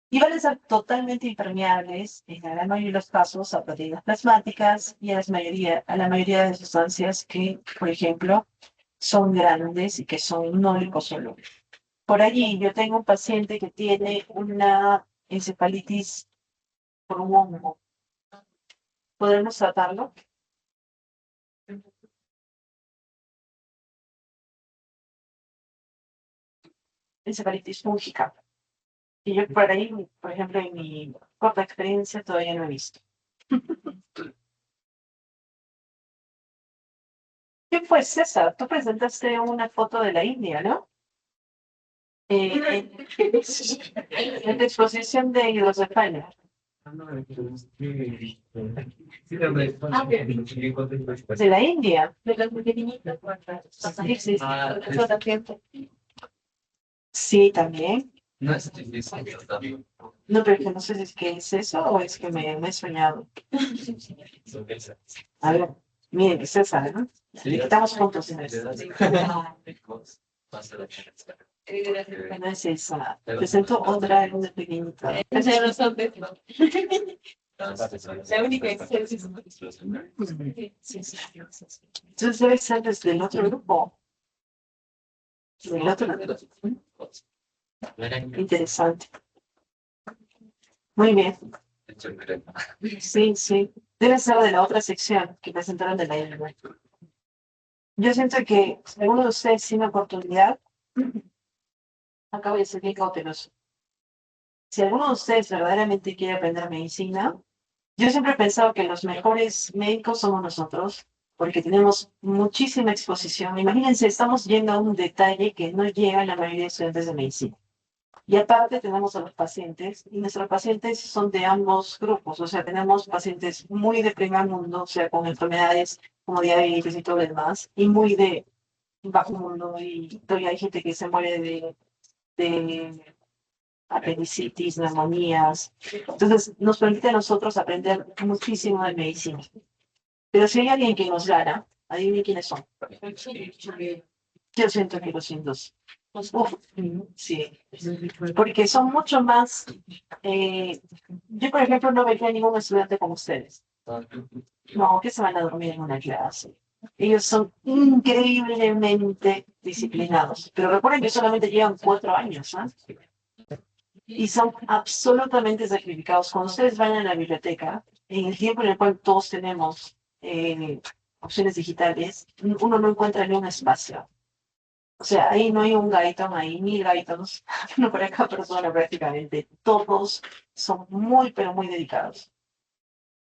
Y van a ser totalmente impermeables en la gran mayoría de los casos a proteínas plasmáticas y a la mayoría de sustancias que, por ejemplo, son grandes y que son no liposolubles. Por allí yo tengo un paciente que tiene una encefalitis por un hongo. ¿Podemos tratarlo? Encefalitis fúngica. Y yo por ahí, por ejemplo, en mi corta experiencia todavía no he visto. ¿Qué fue, César? Tú presentaste una foto de la India, ¿no? En tu exposición de hidrocefalia. De la India. De las pequeñitas. Sí, sí, sí. Ah, Sí, también. No es difícil, también. No, pero que no sé si es que es eso o es que me he soñado. A ver, miren, César, ¿no? Estamos juntos en esto. No es esa. Presento otra en una pequeñita. Ya no son de la única excepción. Sí, sí. Entonces debe ser desde el otro grupo. Del otro grupo. Interesante. Muy bien. Sí, sí. Debe ser de la otra sección que presentaron de la isla. Yo siento que si alguno de ustedes tiene oportunidad, acabo de ser bien cauteloso. Si alguno de ustedes verdaderamente quiere aprender medicina, yo siempre he pensado que los mejores médicos somos nosotros, porque tenemos muchísima exposición. Imagínense, estamos yendo a un detalle que no llega a la mayoría de estudiantes de medicina. Y aparte tenemos a los pacientes, y nuestros pacientes son de ambos grupos, o sea, tenemos pacientes muy de primer mundo, o sea, con enfermedades como diabetes y todo lo demás, y muy de bajo mundo, y todavía hay gente que se muere de apendicitis, neumonías. Entonces, nos permite a nosotros aprender muchísimo de medicina. Pero si hay alguien que nos gana, adivinen quiénes son. Yo siento que los hindúes. Uf, sí, porque son mucho más, yo por ejemplo no vería ningún estudiante como ustedes, no, que se van a dormir en una clase. Ellos son increíblemente disciplinados, pero recuerden que solamente llevan 4 años, ¿ah? Y son absolutamente sacrificados. Cuando ustedes vayan a la biblioteca, en el tiempo en el cual todos tenemos opciones digitales, uno no encuentra ni un espacio. O sea, ahí no hay un Gaiton, hay 1000 Gaitons, uno para cada persona prácticamente. Todos son muy, pero muy dedicados.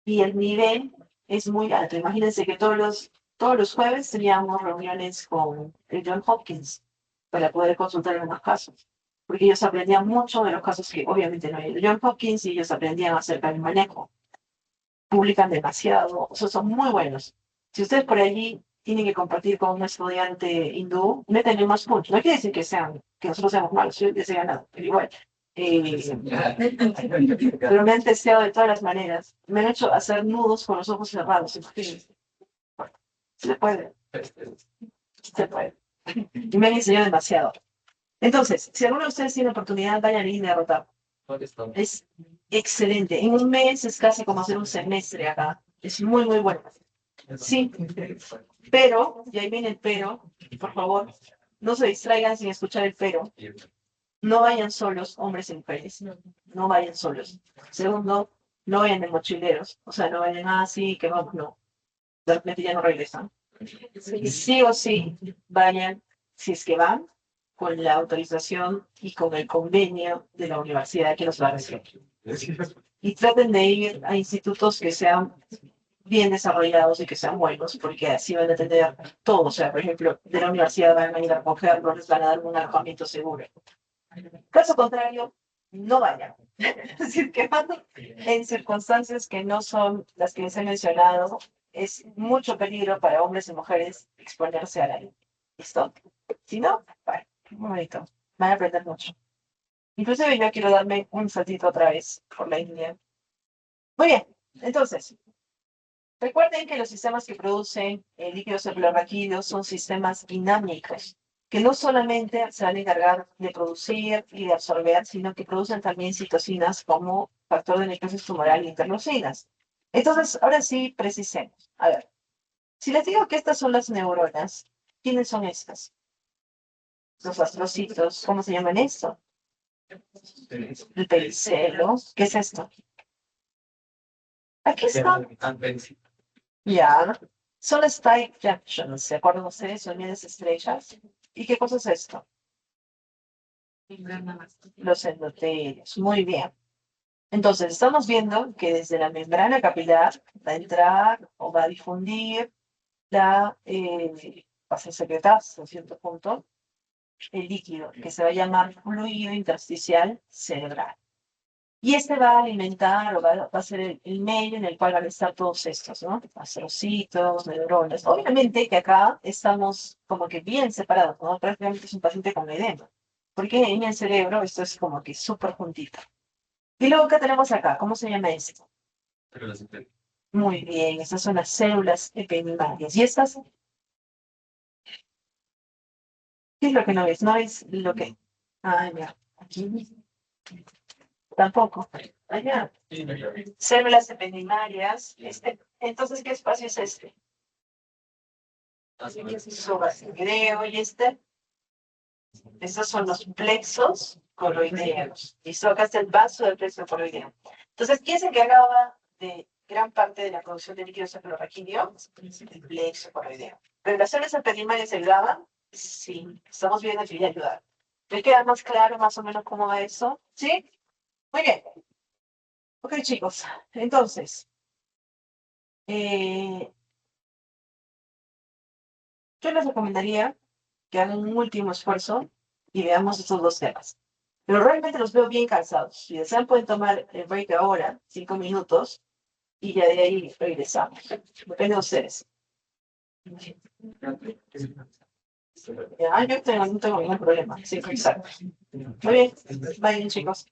Y el nivel es muy alto. Imagínense que todos los jueves teníamos reuniones con el John Hopkins para poder consultar algunos casos. Porque ellos aprendían mucho de los casos que obviamente no hay el John Hopkins y ellos aprendían acerca del manejo. Publican demasiado, o sea, son muy buenos. Si ustedes por allí tienen que compartir con un estudiante hindú, métanle más puntos. No quiere decir que nosotros seamos malos, yo les he ganado, pero igual. Pero me han testeado de todas las maneras. Me han hecho hacer nudos con los ojos cerrados. Imagínense. Se puede, se puede. Y me han enseñado demasiado. Entonces, si alguno de ustedes tiene oportunidad, vayan a ir a derrotar. Es excelente. En un mes es casi como hacer un semestre acá. Es muy, muy bueno. Sí, pero, y ahí viene el pero, por favor, no se distraigan sin escuchar el pero. No vayan solos, hombres y mujeres. No vayan solos. Segundo, no vayan de mochileros. O sea, no vayan así, que vamos, no. De repente ya no regresan. Sí o sí, vayan, si es que van, con la autorización y con el convenio de la universidad que los va a recibir. Y traten de ir a institutos que sean bien desarrollados y que sean buenos, porque así van a tener todo. O sea, por ejemplo, de la universidad van a ir a recogerlos, les van a dar un alojamiento seguro. Caso contrario, no vayan. Es decir, que van en circunstancias que no son las que les he mencionado. Es mucho peligro para hombres y mujeres exponerse a la luz. ¿Listo? Si no, bueno, muy bonito. Van a aprender mucho. Inclusive yo quiero darme un saltito otra vez por la India. Muy bien, entonces, recuerden que los sistemas que producen el líquido cefalorraquídeo son sistemas dinámicos, que no solamente se van a encargar de producir y de absorber, sino que producen también citocinas como factor de necrosis tumoral e interleucinas. Entonces, ahora sí, precisemos. A ver, si les digo que estas son las neuronas, ¿quiénes son estas? Los astrocitos, ¿cómo se llaman esto? El pericelo, ¿qué es esto? Aquí está. Ya, son las tight junctions, ¿se acuerdan ustedes? Uniones estrechas. ¿Y qué cosa es esto? Los endotelios. Muy bien. Entonces, estamos viendo que desde la membrana capilar va a entrar o va a difundir va a ser secretar hasta cierto punto el líquido que se va a llamar fluido intersticial cerebral. Y este va a alimentar o va a ser el medio en el cual van a estar todos estos, ¿no? Astrocitos, neuronas. Obviamente que acá estamos como que bien separados, ¿no? Prácticamente es un paciente con edema. Porque en el cerebro esto es como que súper juntito. Y luego, ¿qué tenemos acá? ¿Cómo se llama esto? Muy bien, estas son las células epidemarias. ¿Y estas? ¿Qué es lo que no ves? No es lo que... Ah, ya. Aquí tampoco. Allá. Células epidemarias. Entonces, ¿qué espacio es este? Subacingreo y este. Estos son los plexos coloideos. Y acá está el vaso del plexo coloideo. Entonces, ¿quién se encargaba de gran parte de la producción de líquido cefalorraquídeo? El plexo coloideo. ¿Pero las células epidemarias ayudaban? Sí, estamos viendo que ya ayudar. ¿Me queda más claro más o menos cómo va eso? ¿Sí? Muy bien. Ok, chicos. Entonces, eh, yo les recomendaría que hagan un último esfuerzo y veamos estos dos temas. Pero realmente los veo bien cansados. Si desean, pueden tomar el break ahora, 5 minutos, y ya de ahí regresamos. Depende de ustedes. Ya, yo no tengo ningún problema. Sí, exacto. Muy bien. Vayan, chicos.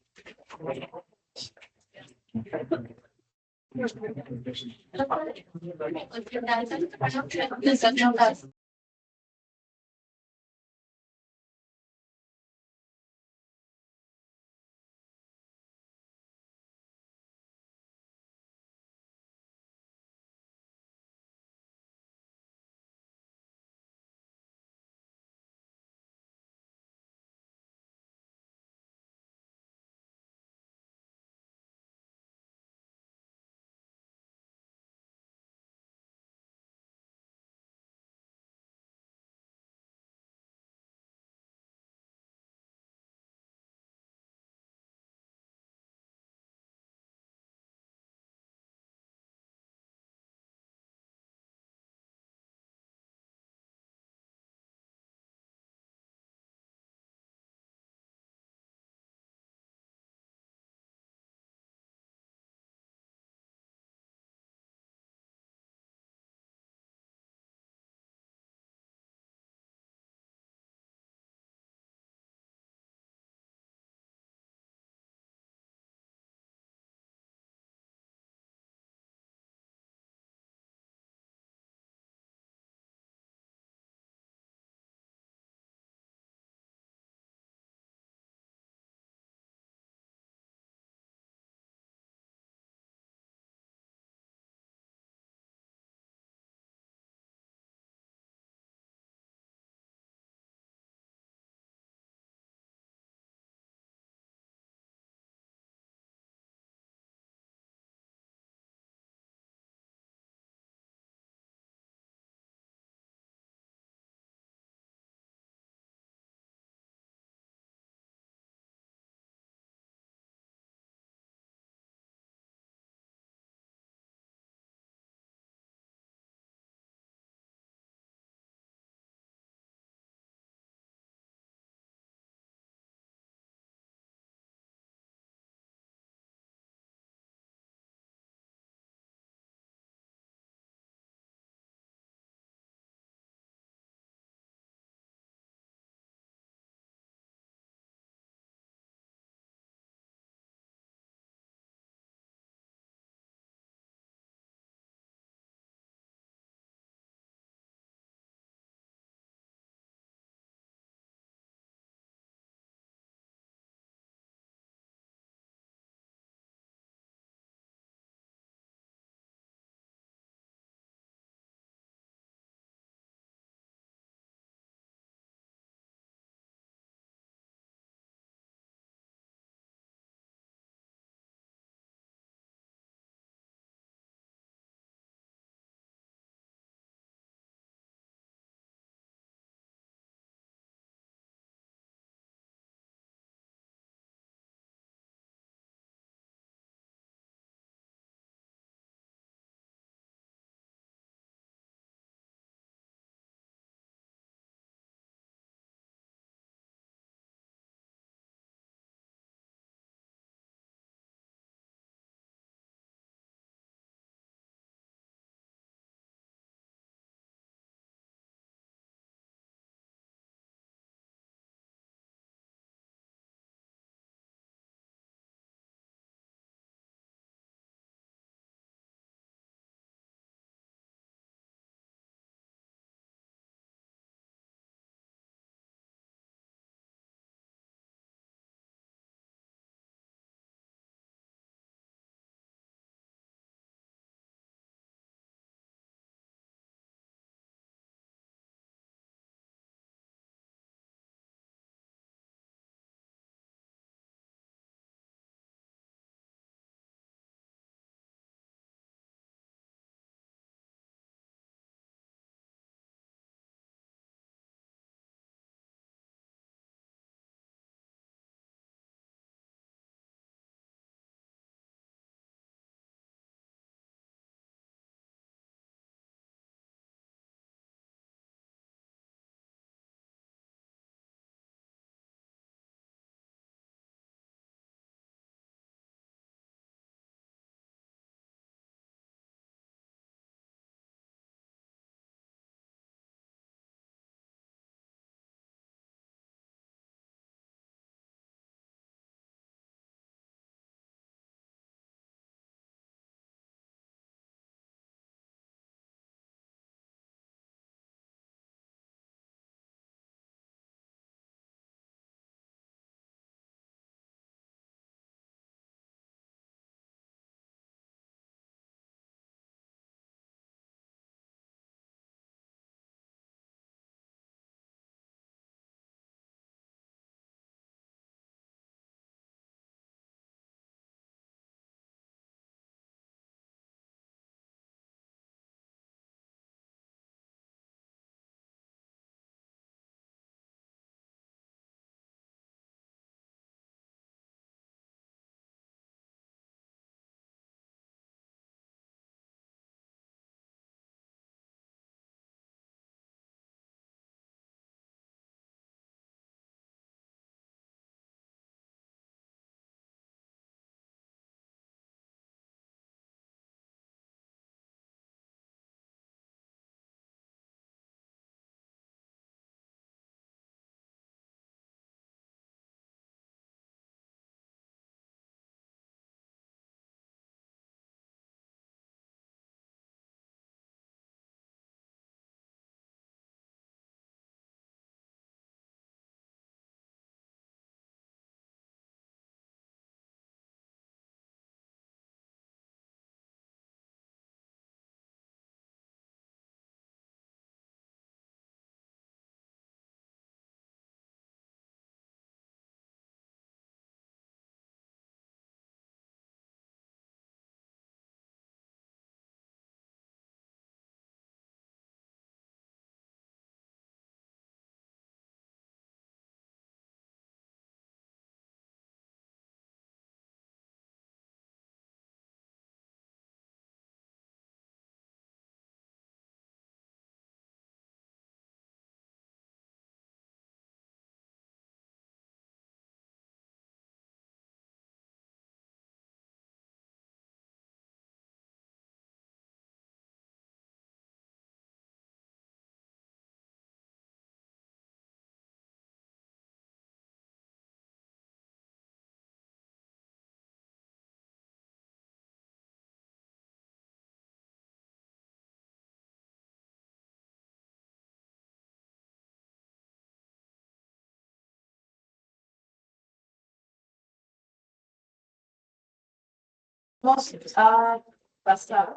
Vamos a pasar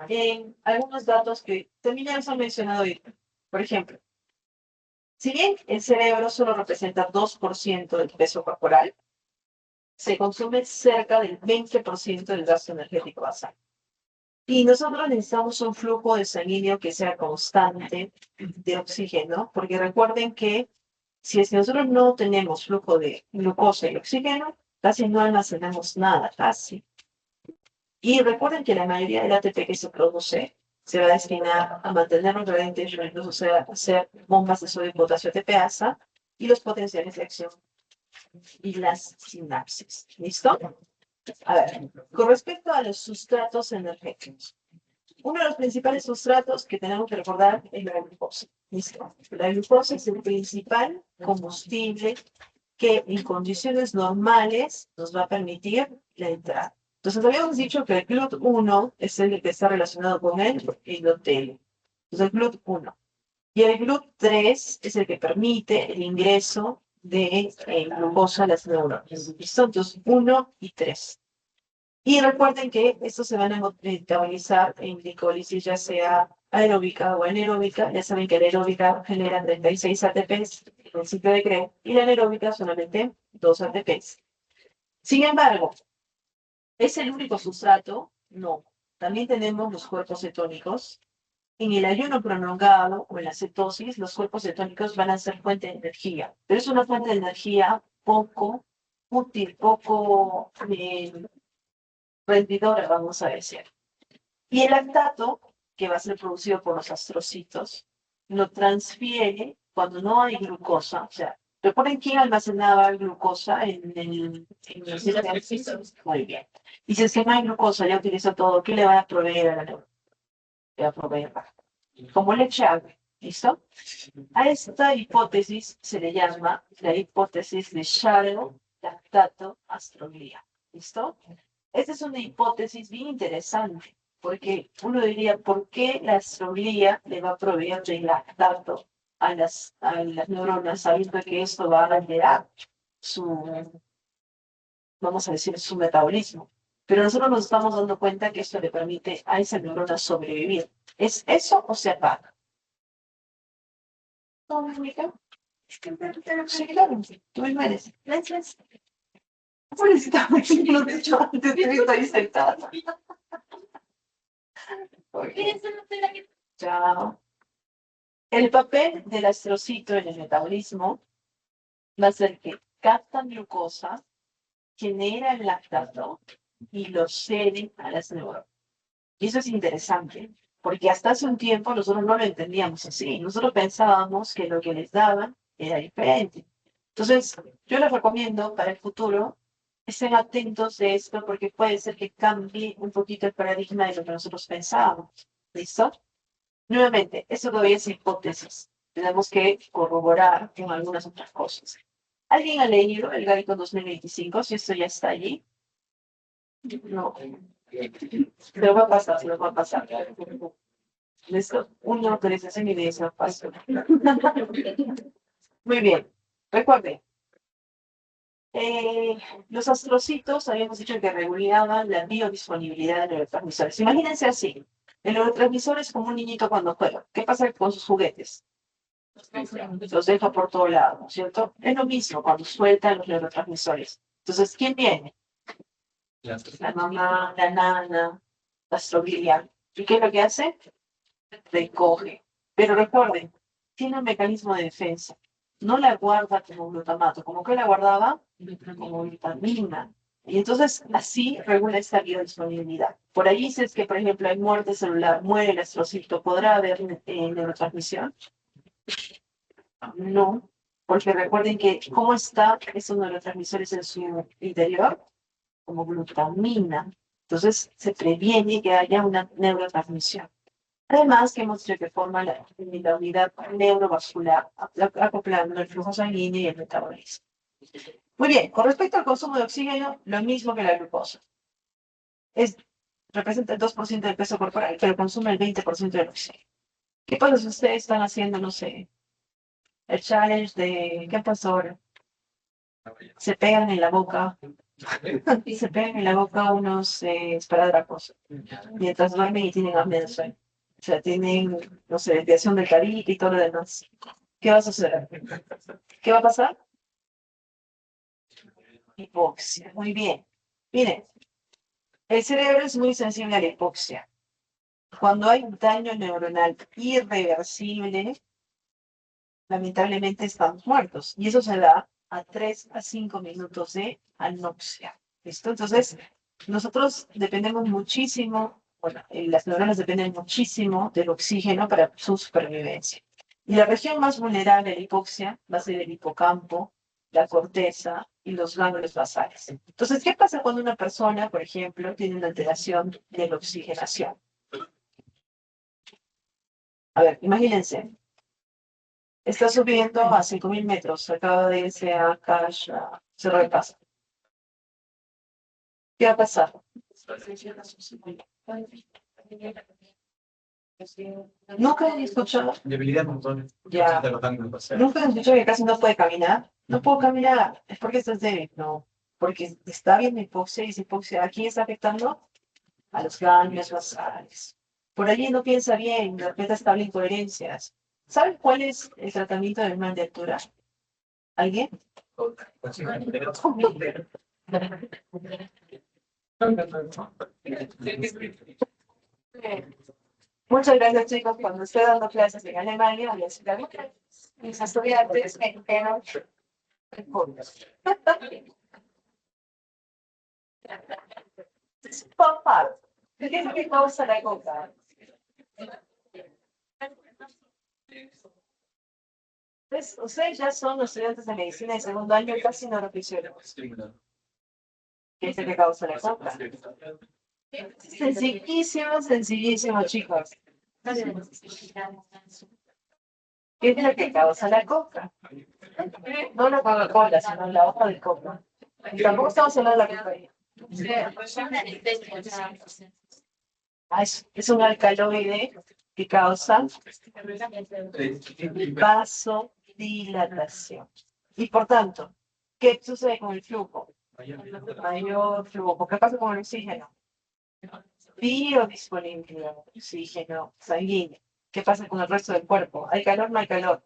en algunos datos que también ya nos han mencionado hoy. Por ejemplo, si bien el cerebro solo representa 2% del peso corporal, se consume cerca del 20% del gasto energético basal. Y nosotros necesitamos un flujo de sanguíneo que sea constante de oxígeno, porque recuerden que si es que nosotros no tenemos flujo de glucosa y oxígeno, casi no almacenamos nada, casi. Y recuerden que la mayoría del ATP que se produce se va a destinar a mantener los nutrientes, incluso sea hacer bombas de sodio y potasio TPasa y los potenciales de acción y las sinapsis. ¿Listo? A ver, con respecto a los sustratos energéticos. Uno de los principales sustratos que tenemos que recordar es la glucosa. ¿Listo? La glucosa es el principal combustible que en condiciones normales nos va a permitir la entrada. Entonces, habíamos dicho que el GLUT1 es el que está relacionado con el endotelio. Entonces, el GLUT1. Y el GLUT3 es el que permite el ingreso de glucosa a las neuronas. ¿Listo? Entonces, 1 y 3. Y recuerden que estos se van a metabolizar en glicólisis, ya sea aeróbica o anaeróbica. Ya saben que la aeróbica genera 36 ATPs en el principio de Krebs y la anaeróbica solamente 2 ATPs. Sin embargo, ¿es el único sustrato? No. También tenemos los cuerpos cetónicos. En el ayuno prolongado o en la cetosis, los cuerpos cetónicos van a ser fuente de energía, pero es una fuente de energía poco útil, poco rendidora, vamos a decir. Y el lactato, que va a ser producido por los astrocitos, lo transfiere cuando no hay glucosa. O sea, ¿recuerden quién almacenaba glucosa en el sistema? Muy bien. Y si es que no hay glucosa, ya utiliza todo, ¿qué le va a proveer a la neurona? Le va a proveer como leche agua. ¿Listo? A esta hipótesis se le llama la hipótesis de Shadow-Lactato-Astroglía. ¿Listo? Esta es una hipótesis bien interesante, porque uno diría, ¿por qué la astroglía le va a proveer de lactato a las neuronas, sabiendo que esto va a alterar su, vamos a decir, su metabolismo? Pero nosotros nos estamos dando cuenta que esto le permite a esa neurona sobrevivir. ¿Es eso o se apaga? ¿No, Mónica? Sí, claro, tú misma eres. Gracias. Pobrecita, no te he dicho antes, te he visto ahí sentada. Ok. Chao. El papel del astrocito en el metabolismo va a ser que captan glucosa, genera el lactato y lo ceden a las neuronas. Y eso es interesante, porque hasta hace un tiempo nosotros no lo entendíamos así. Nosotros pensábamos que lo que les daban era diferente. Entonces, yo les recomiendo para el futuro estén atentos de esto, porque puede ser que cambie un poquito el paradigma de lo que nosotros pensábamos. ¿Listo? Nuevamente, eso todavía es hipótesis. Tenemos que corroborar con algunas otras cosas. ¿Alguien ha leído el Gaito 2025? Si esto ya está allí. No. Se lo va a pasar, se lo va a pasar. ¿Listo? Una autorización y de esa paso. Muy bien. Recuerden, los astrocitos habíamos dicho que regulaban la biodisponibilidad de neurotransmisores. Imagínense así. El neurotransmisor es como un niñito cuando juega. ¿Qué pasa con sus juguetes? Los deja por todo lado, ¿no es cierto? Es lo mismo cuando sueltan los neurotransmisores. Entonces, ¿quién viene? La mamá, la nana, la astroglía. ¿Y qué es lo que hace? Recoge. Pero recuerden, tiene un mecanismo de defensa. No la guarda como glutamato, como que la guardaba como vitamina. Y entonces así regula esta biodisponibilidad. Por ahí dices que, por ejemplo, hay muerte celular, muere el astrocito, ¿podrá haber neurotransmisión? No, porque recuerden que cómo está esos neurotransmisores en su interior, como glutamina. Entonces se previene que haya una neurotransmisión. Además, que hemos dicho que forma la unidad neurovascular, acoplando el flujo sanguíneo y el metabolismo. Muy bien, con respecto al consumo de oxígeno, lo mismo que la glucosa. Representa el 2% del peso corporal, pero consume el 20% del oxígeno. ¿Qué pasa si ustedes están haciendo, no sé, el challenge de, ¿qué pasó ahora? Se pegan en la boca Y se pegan en la boca unos esparadrapos mientras duermen y tienen apnea del sueño. O sea, tienen, no sé, desviación del tabique y todo lo demás. ¿Qué va a suceder? ¿Qué va a pasar? Hipoxia. Muy bien. Miren, el cerebro es muy sensible a la hipoxia. Cuando hay un daño neuronal irreversible, lamentablemente estamos muertos. Y eso se da a 3 a 5 minutos de anoxia. ¿Listo? Entonces, nosotros dependemos muchísimo, bueno, las neuronas dependen muchísimo del oxígeno para su supervivencia. Y la región más vulnerable a la hipoxia va a ser el hipocampo, la corteza y los ganglios basales. Entonces, ¿qué pasa cuando una persona, por ejemplo, tiene una alteración de la oxigenación? A ver, imagínense, está subiendo a 5.000 metros, acaba de irse a Cash, a Cerro de Paso. ¿Qué va a pasar? Nunca he escuchado, Debilidad motor. ya, nunca he escuchado que casi no puede caminar. No puedo caminar, es porque estás débil, no. Porque está bien hipoxia y esa hipoxia, ¿a quién está afectando? A los ganglios basales. Por allí no piensa bien, de repente estable incoherencias. ¿Saben cuál es el tratamiento del mal de altura? ¿Alguien? Muchas gracias, chicos. Cuando estoy dando clases en Alemania, voy a decir algo que mis estudiantes me dijeron papá, ¿qué es lo que causa la coca? Ustedes ya son los estudiantes de medicina de segundo año y casi neurofisiólogos. ¿Qué es lo que causa la coca? Sencillísimo, sencillísimo, chicos. ¿Qué es lo que causa la coca? No la Coca-Cola, sino la hoja de coca. Y tampoco estamos hablando de la cocaína. Ah, es un alcaloide que causa vasodilatación. Y por tanto, ¿qué sucede con el flujo? Mayor flujo. ¿Qué pasa con el oxígeno? Biodisponibilidad de oxígeno sanguíneo. ¿Qué pasa con el resto del cuerpo? ¿Hay calor? No hay calor.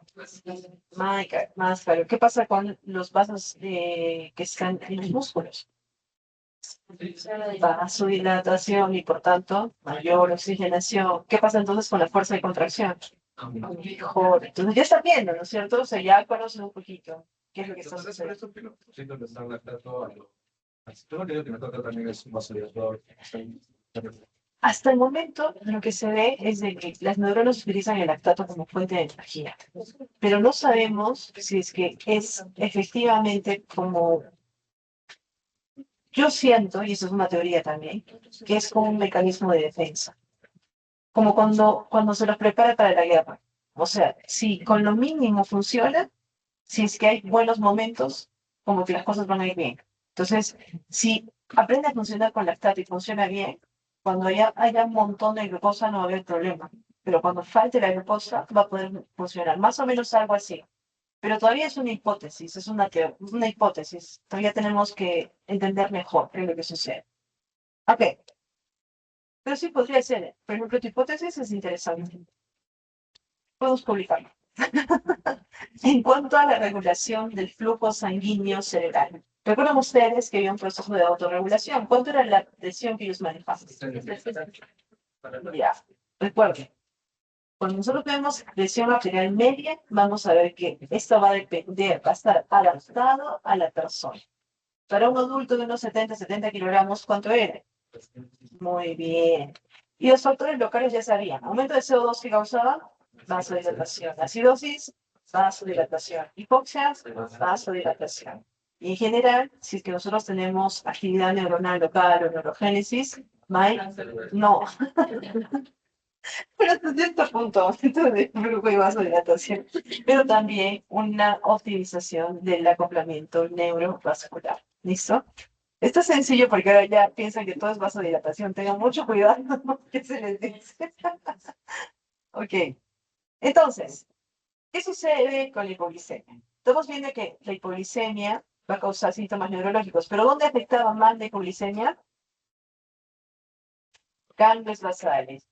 Más calor. ¿Qué pasa con los vasos que están en los músculos? Vasodilatación y por tanto mayor oxigenación. ¿Qué pasa entonces con la fuerza de contracción? Mejor. Entonces ya están viendo, ¿no es cierto? O sea, ya conocen un poquito qué es lo que está sucediendo. Hasta el momento lo que se ve es de que las neuronas utilizan el lactato como fuente de energía, pero no sabemos si es que es efectivamente como yo siento, y eso es una teoría también, que es como un mecanismo de defensa, como cuando se los prepara para la guerra. O sea, si con lo mínimo funciona, si es que hay buenos momentos, como que las cosas van a ir bien. Entonces, si aprende a funcionar con lactato y funciona bien, cuando haya un montón de glucosa no va a haber problema. Pero cuando falte la glucosa va a poder funcionar. Más o menos algo así. Pero todavía es una hipótesis, es una hipótesis. Todavía tenemos que entender mejor qué es lo que sucede. Ok, pero sí podría ser. Por ejemplo, tu hipótesis es interesante. Podemos publicarlo. En cuanto a la regulación del flujo sanguíneo cerebral. Recuerdan ustedes que había un proceso de autorregulación. ¿Cuánto era la presión que ellos manejaban? Ya, recuerden. Cuando nosotros vemos presión arterial media, vamos a ver que esto va a depender, va a estar adaptado a la persona. Para un adulto de unos 70 kilogramos, ¿cuánto era? Muy bien. Y los factores locales ya sabían. Aumento de CO2 que causaba vasodilatación. Acidosis, vasodilatación. Hipoxia, vasodilatación. Y en general, si es que nosotros tenemos actividad neuronal local o neurogénesis, no. Pero hasta cierto punto, aumento de flujo y vasodilatación. Pero también una optimización del acoplamiento neurovascular. ¿Listo? Esto es sencillo porque ahora ya piensan que todo es vasodilatación. Tengan mucho cuidado que se les dice. Ok. Entonces, ¿qué sucede con la hipoglicemia? Estamos viendo que la hipoglicemia va a causar síntomas neurológicos. ¿Pero dónde afectaba más la hipoglicemia? Ganglios basales,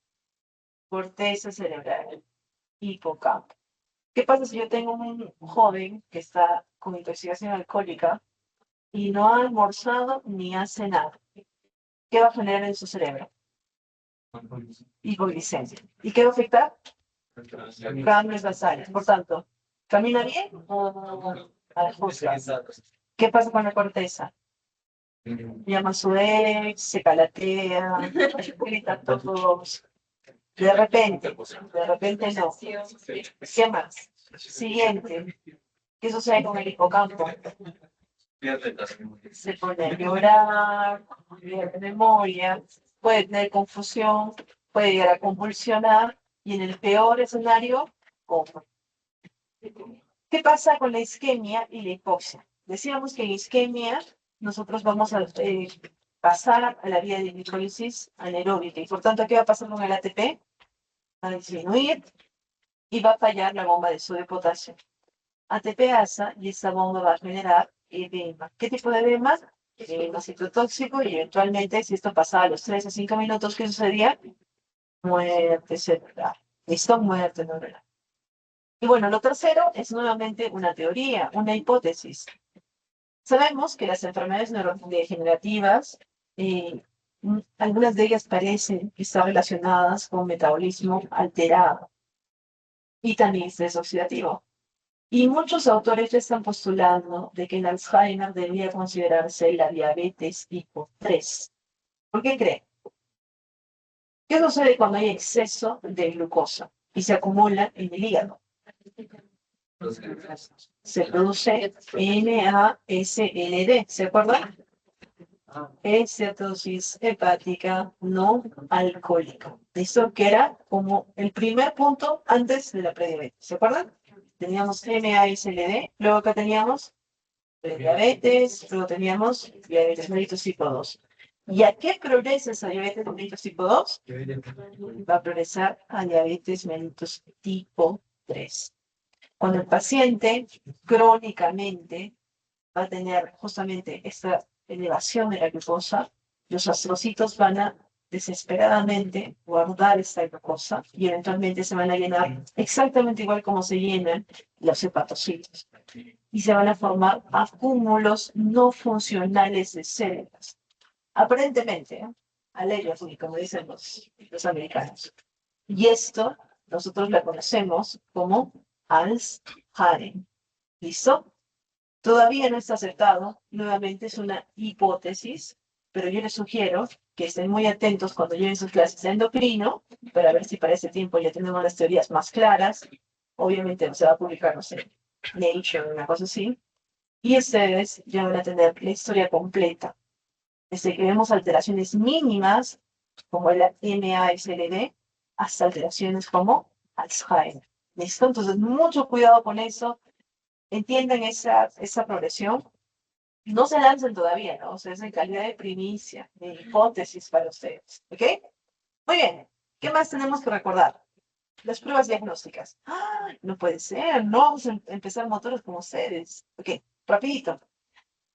corteza cerebral, hipocampo. ¿Qué pasa si yo tengo un joven que está con intoxicación alcohólica y no ha almorzado ni ha cenado? ¿Qué va a generar en su cerebro? Hipoglicemia. ¿Y qué va a afectar? Ganglios basales. Por tanto, ¿camina bien o ajusta? ¿Qué pasa con la corteza? Llama a su ex, se calatea, grita todos. De repente no. ¿Qué más? Siguiente. ¿Qué sucede con el hipocampo? Se pone a llorar, pierde memoria, puede tener confusión, puede llegar a convulsionar y en el peor escenario, coma. ¿Qué pasa con la isquemia y la hipoxia? Decíamos que en isquemia nosotros vamos a pasar a la vía de glicólisis anaeróbica y por tanto, ¿qué va a pasar con el ATP? Va a disminuir y va a fallar la bomba de sodio y potasio. ATP asa y esa bomba va a generar edema. ¿Qué tipo de edema? Edema citotóxico y eventualmente, si esto pasaba a los 3 a 5 minutos, ¿qué sucedía? Muerte cerebral. ¿Listo? Muerte neuronal. Y bueno, lo tercero es nuevamente una teoría, una hipótesis. Sabemos que las enfermedades neurodegenerativas, algunas de ellas parecen estar relacionadas con metabolismo alterado y también estrés oxidativo. Y muchos autores ya están postulando de que el Alzheimer debería considerarse la diabetes tipo 3. ¿Por qué creen? ¿Qué sucede cuando hay exceso de glucosa y se acumula en el hígado? Se produce NASLD, ¿se acuerdan? Es cetosis hepática no alcohólica. Eso que era como el primer punto antes de la prediabetes, ¿se acuerdan? Teníamos NASLD, luego acá teníamos prediabetes, luego teníamos diabetes mellitus tipo 2. ¿Y a qué progresa esa diabetes mellitus tipo 2? Va a progresar a diabetes mellitus tipo 3. Cuando el paciente crónicamente va a tener justamente esta elevación de la glucosa, los astrocitos van a desesperadamente guardar esta glucosa y eventualmente se van a llenar exactamente igual como se llenan los hepatocitos. Y se van a formar acúmulos no funcionales de células. Aparentemente, allegedly, como dicen los americanos. Y esto nosotros la conocemos como Alzheimer. ¿Listo? Todavía no está aceptado, nuevamente es una hipótesis, pero yo les sugiero que estén muy atentos cuando lleven sus clases de endocrino, para ver si para ese tiempo ya tenemos las teorías más claras. Obviamente se va a publicar, no sé, Nature, una cosa así, y ustedes ya van a tener la historia completa. Desde que vemos alteraciones mínimas, como el NASLD, hasta alteraciones como Alzheimer. ¿Listo? Entonces, mucho cuidado con eso. Entiendan esa progresión. No se lancen todavía, ¿no? O sea, es en calidad de primicia, de hipótesis para ustedes. ¿Ok? Muy bien. ¿Qué más tenemos que recordar? Las pruebas diagnósticas. ¡Ah! No puede ser, no vamos a empezar motores como ustedes. Ok, rapidito.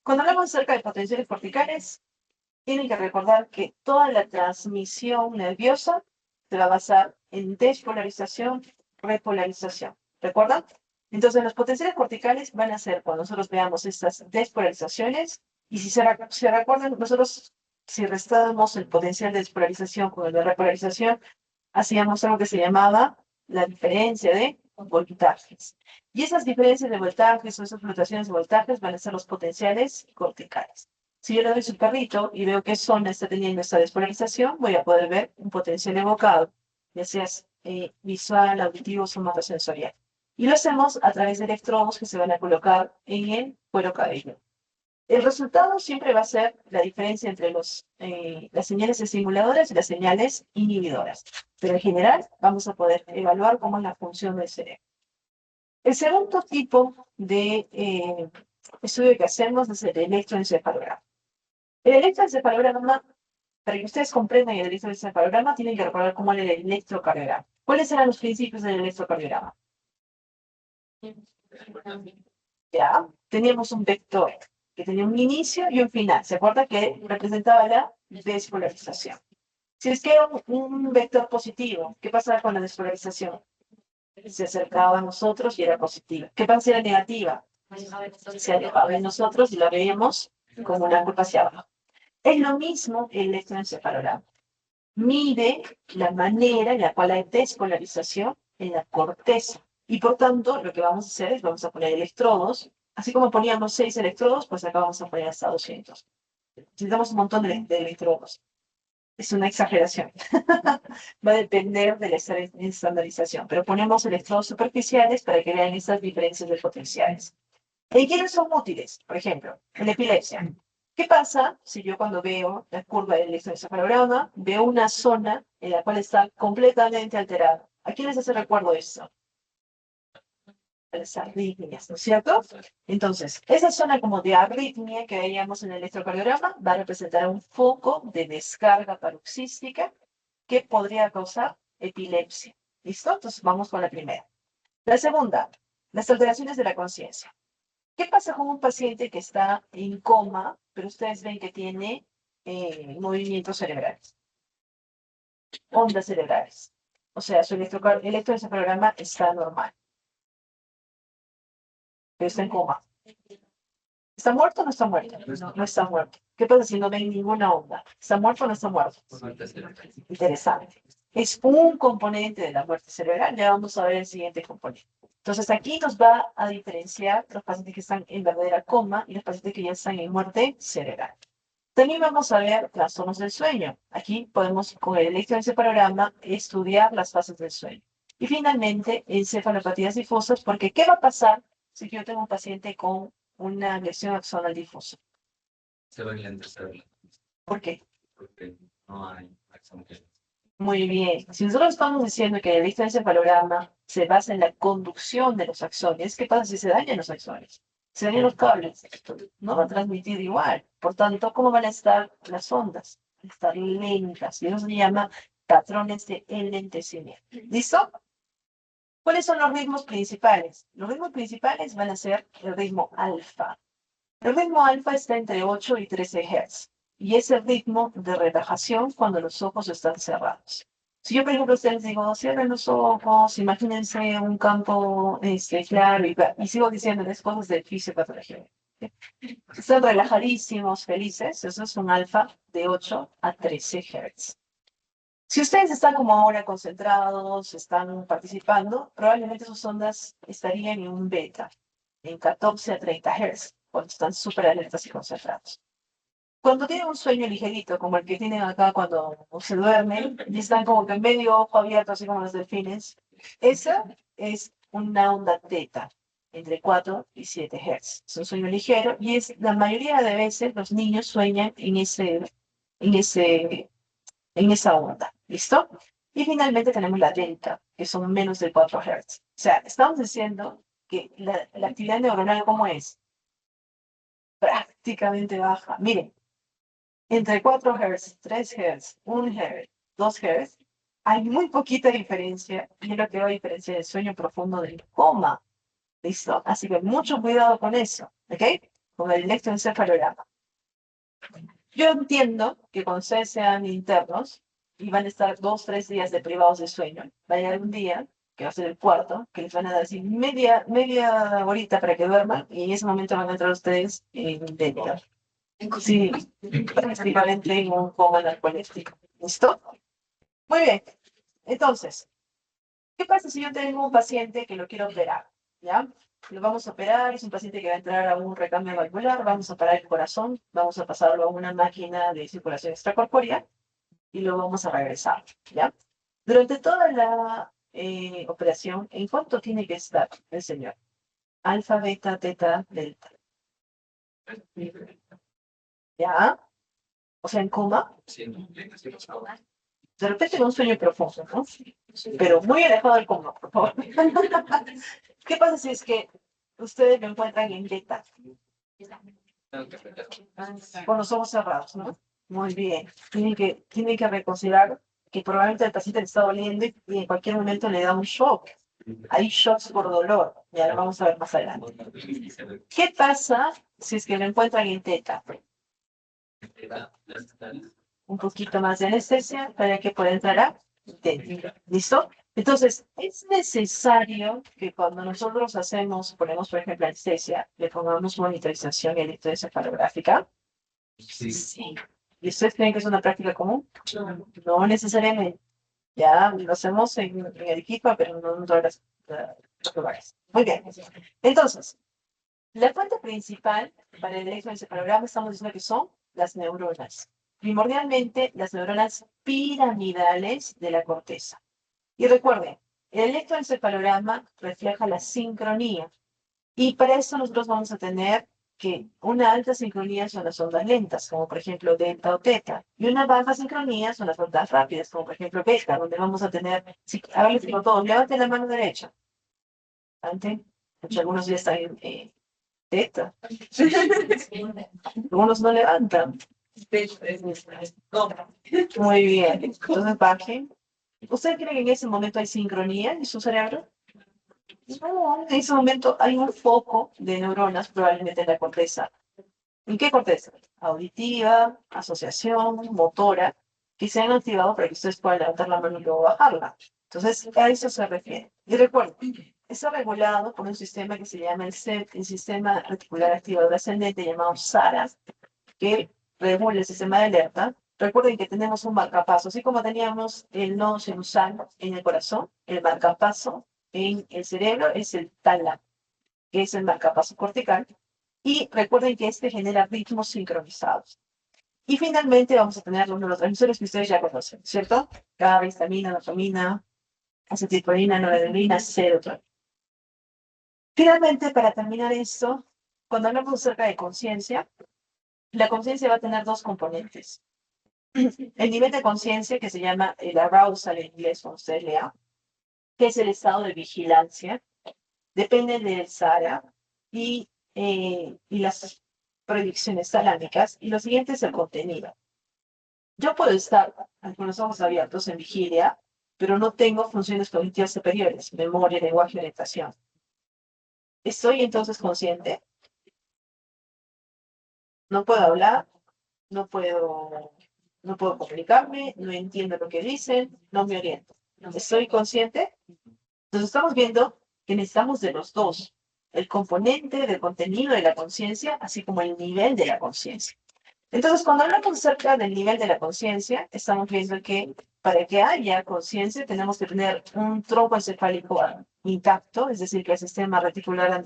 Cuando hablamos acerca de potenciales corticales, tienen que recordar que toda la transmisión nerviosa se va a basar en despolarización, repolarización. ¿Recuerdan? Entonces, los potenciales corticales van a ser cuando nosotros veamos estas despolarizaciones, y si se recuerdan, nosotros, si restábamos el potencial de despolarización con el de repolarización, hacíamos algo que se llamaba la diferencia de voltajes. Y esas diferencias de voltajes o esas fluctuaciones de voltajes van a ser los potenciales corticales. Si yo le doy su perrito y veo qué zona está teniendo esta despolarización, voy a poder ver un potencial evocado, ya sea visual, auditivo, somatosensorial. Y lo hacemos a través de electrodos que se van a colocar en el cuero cabelludo. El resultado siempre va a ser la diferencia entre las señales estimuladoras y las señales inhibidoras. Pero en general vamos a poder evaluar cómo es la función del cerebro. El segundo tipo de estudio que hacemos es el electroencefalograma. El electroencefalograma, para que ustedes comprendan el electroencefalograma, tienen que recordar cómo era el electrocardiograma. ¿Cuáles eran los principios del electrocardiograma? Ya, teníamos un vector. que tenía un inicio y un final. ¿Se acuerda que representaba la despolarización? Si es que era un vector positivo, ¿qué pasaba con la despolarización? Se acercaba a nosotros y era positiva. ¿Qué pasa si era negativa? Se alejaba de nosotros y la veíamos como una curva hacia abajo. Es lo mismo el electroencefalograma. Mide la manera en la cual hay despolarización en la corteza. Y por tanto, lo que vamos a hacer es vamos a poner electrodos. Así como poníamos 6 electrodos, pues acá vamos a poner hasta 200. Necesitamos un montón de electrodos. Es una exageración. Va a depender de la estandarización, pero ponemos electrodos superficiales para que vean estas diferencias de potenciales. ¿En quiénes son útiles? Por ejemplo, en la epilepsia. ¿Qué pasa si yo cuando veo la curva del electroencefalograma veo una zona en la cual está completamente alterada? ¿A quién les hace recuerdo esto? A las arritmias, ¿no es cierto? Entonces, esa zona como de arritmia que veíamos en el electrocardiograma va a representar un foco de descarga paroxística que podría causar epilepsia. ¿Listo? Entonces vamos con la primera. La segunda, las alteraciones de la conciencia. ¿Qué pasa con un paciente que está en coma, pero ustedes ven que tiene movimientos cerebrales, ondas cerebrales? O sea, su electroencefalograma está normal, pero está en coma. ¿Está muerto o no está muerto? No está muerto. ¿Qué pasa si no ven ninguna onda? ¿Está muerto o no está muerto? Interesante. Es un componente de la muerte cerebral. Ya vamos a ver el siguiente componente. Entonces aquí nos va a diferenciar los pacientes que están en verdadera coma y los pacientes que ya están en muerte cerebral. También vamos a ver trastornos del sueño. Aquí podemos, con el electroencefalograma, estudiar las fases del sueño. Y finalmente, encefalopatías difusas, porque ¿qué va a pasar si yo tengo un paciente con una lesión axonal difusa? Se va en la tercera. ¿Por qué? Porque no hay axón. Muy bien. Si nosotros estamos diciendo que el electroencefalograma se basa en la conducción de los axones, ¿qué pasa si se dañan los axones? Se dañan los cables. No va a transmitir igual. Por tanto, ¿cómo van a estar las ondas? Van a estar lentas. Y eso se llama patrones de enlentecimiento. ¿Listo? ¿Cuáles son los ritmos principales? Los ritmos principales van a ser el ritmo alfa. El ritmo alfa está entre 8 y 13 Hz. Y es el ritmo de relajación cuando los ojos están cerrados. Si yo, por ejemplo, a ustedes digo, cierren los ojos, imagínense un campo claro y sigo diciéndoles cosas de fisiopatología. Están relajadísimos, felices, eso es un alfa de 8 a 13 Hz. Si ustedes están como ahora concentrados, están participando, probablemente sus ondas estarían en un beta, en 14 a 30 Hz, cuando están súper alertas y concentrados. Cuando tienen un sueño ligerito, como el que tienen acá cuando se duermen, y están como que en medio ojo abierto, así como los delfines, esa es una onda teta, entre 4 y 7 Hz. Es un sueño ligero y es la mayoría de veces los niños sueñan en ese, en esa onda. ¿Listo? Y finalmente tenemos la delta, que son menos de 4 Hz. O sea, estamos diciendo que la actividad neuronal, ¿cómo es? Prácticamente baja. Miren, entre 4 Hz, 3 Hz, 1 Hz, 2 Hz, hay muy poquita diferencia y es lo que va a diferenciar el sueño profundo del coma. ¿Listo? Así que mucho cuidado con eso, ¿ok? Con el electroencefalograma. Yo entiendo que cuando ustedes sean internos y van a estar 2, 3 días de privados de sueño, va a llegar un día, que va a ser el cuarto, que les van a dar así media horita para que duerman y en ese momento van a entrar ustedes en delta. Sí, prácticamente en un coma narcoléptico. ¿Listo? Muy bien. Entonces, ¿qué pasa si yo tengo un paciente que lo quiero operar? ¿Ya? Lo vamos a operar, es un paciente que va a entrar a un recambio valvular, vamos a parar el corazón, vamos a pasarlo a una máquina de circulación extracorpórea y lo vamos a regresar, ¿ya? Durante toda la operación, ¿en cuánto tiene que estar el señor? Alfa, beta, teta, delta. ¿Ya? O sea, en coma. Sí, De repente en un sueño profundo, ¿no? Pero muy alejado del coma, por favor. ¿Qué pasa si es que ustedes lo encuentran en beta? Con los ojos cerrados, ¿no? Muy bien. Tienen que reconsiderar que probablemente el paciente le está doliendo y en cualquier momento le da un shock. Hay shocks por dolor, ya lo vamos a ver más adelante. ¿Qué pasa si es que lo encuentran en teta? Un poquito más de anestesia para que pueda entrar a teta. ¿Listo? Entonces, es necesario que cuando nosotros ponemos por ejemplo anestesia, le pongamos monitorización electroencefalográfica. Sí. ¿Y ustedes creen que es una práctica común? No necesariamente. Ya lo hacemos en Arequipa, pero no en todas los lugares. Muy bien. Entonces, la fuente principal para el electroencefalograma estamos diciendo que son las neuronas. Primordialmente, las neuronas piramidales de la corteza. Y recuerden, el electroencefalograma refleja la sincronía. Y para eso nosotros vamos a tener que una alta sincronía son las ondas lentas, como por ejemplo delta o teta, y una baja sincronía son las ondas rápidas, como por ejemplo beta, donde vamos a tener, a ver, les digo todos, levanten la mano derecha. Ante, algunos ya están en teta, algunos no levantan. Muy bien, entonces bajen. ¿Ustedes creen que en ese momento hay sincronía en su cerebro? No, en ese momento hay un foco de neuronas probablemente en la corteza. ¿En qué corteza? Auditiva, asociación, motora, que se han activado para que ustedes puedan levantar la mano y luego bajarla. Entonces, a eso se refiere. Y recuerden, está regulado por un sistema que se llama el SEP, el Sistema Reticular Activador Ascendente, llamado SARA, que regula el sistema de alerta. Recuerden que tenemos un marcapaso, así como teníamos el nodo sinusal en el corazón, el marcapaso en el cerebro es el tálamo, que es el marcapaso cortical. Y recuerden que este genera ritmos sincronizados. Y finalmente vamos a tener los neurotransmisores que ustedes ya conocen, ¿cierto? GABA, histamina, dopamina, acetilcolina, noradrenalina, serotonina. Finalmente, para terminar esto, cuando hablamos acerca de conciencia, la conciencia va a tener dos componentes. El nivel de conciencia, que se llama el arousal en inglés, como ustedes lean, que es el estado de vigilancia, depende del SARA y las proyecciones talámicas. Y lo siguiente es el contenido. Yo puedo estar con los ojos abiertos en vigilia, pero no tengo funciones cognitivas superiores, memoria, lenguaje, orientación. ¿Estoy entonces consciente? No puedo hablar, no puedo, no puedo comunicarme, no entiendo lo que dicen, no me oriento. ¿Estoy consciente? Entonces estamos viendo que necesitamos de los dos, el componente del contenido de la conciencia, así como el nivel de la conciencia. Entonces, cuando hablamos acerca del nivel de la conciencia, estamos viendo que para que haya conciencia tenemos que tener un tronco encefálico intacto, es decir, que el sistema reticular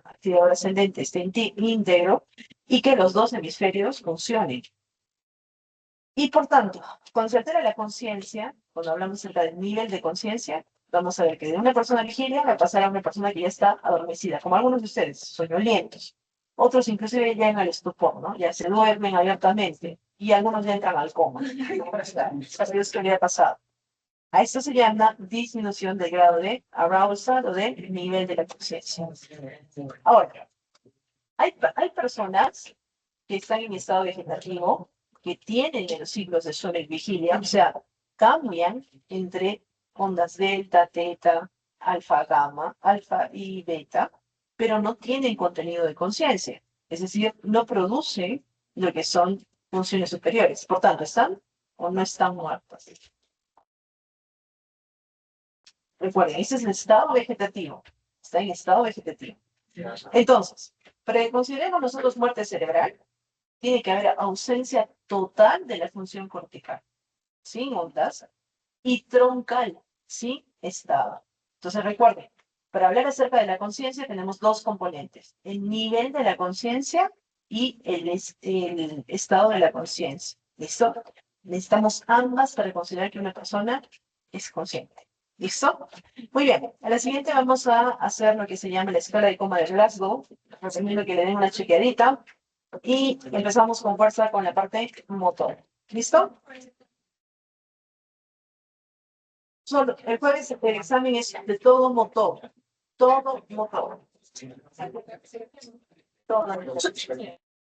activador ascendente esté íntegro y que los dos hemisferios funcionen. Y por tanto, cuando se altera la conciencia, cuando hablamos acerca del nivel de conciencia, vamos a ver que de una persona vigilia va a pasar a una persona que ya está adormecida, como algunos de ustedes, soñolientos. Otros inclusive llegan al estupor, ¿no? Ya se duermen abiertamente y algunos ya entran al coma. ¿Sabes qué le ha pasado? A esto se llama disminución del grado de arousal o del nivel de la conciencia. Ahora, hay personas que están en estado vegetativo, que tienen los ciclos de sueño y vigilia, o sea, cambian entre ondas delta, teta, alfa, gamma, alfa y beta, pero no tienen contenido de conciencia. Es decir, no producen lo que son funciones superiores. Por tanto, ¿están o no están muertos? Recuerden, ese es el estado vegetativo. Está en estado vegetativo. Entonces, para que consideremos nosotros muerte cerebral, tiene que haber ausencia total de la función cortical, sin ondas, y troncal, sin estado. Entonces recuerden, para hablar acerca de la conciencia tenemos dos componentes, el nivel de la conciencia y el estado de la conciencia. ¿Listo? Necesitamos ambas para considerar que una persona es consciente. ¿Listo? Muy bien. A la siguiente vamos a hacer lo que se llama la escala de coma de Glasgow. Recomiendo que le den una chequeadita. Y empezamos con fuerza con la parte motor. ¿Listo? El jueves el examen es de todo motor. Todo motor. Todo motor.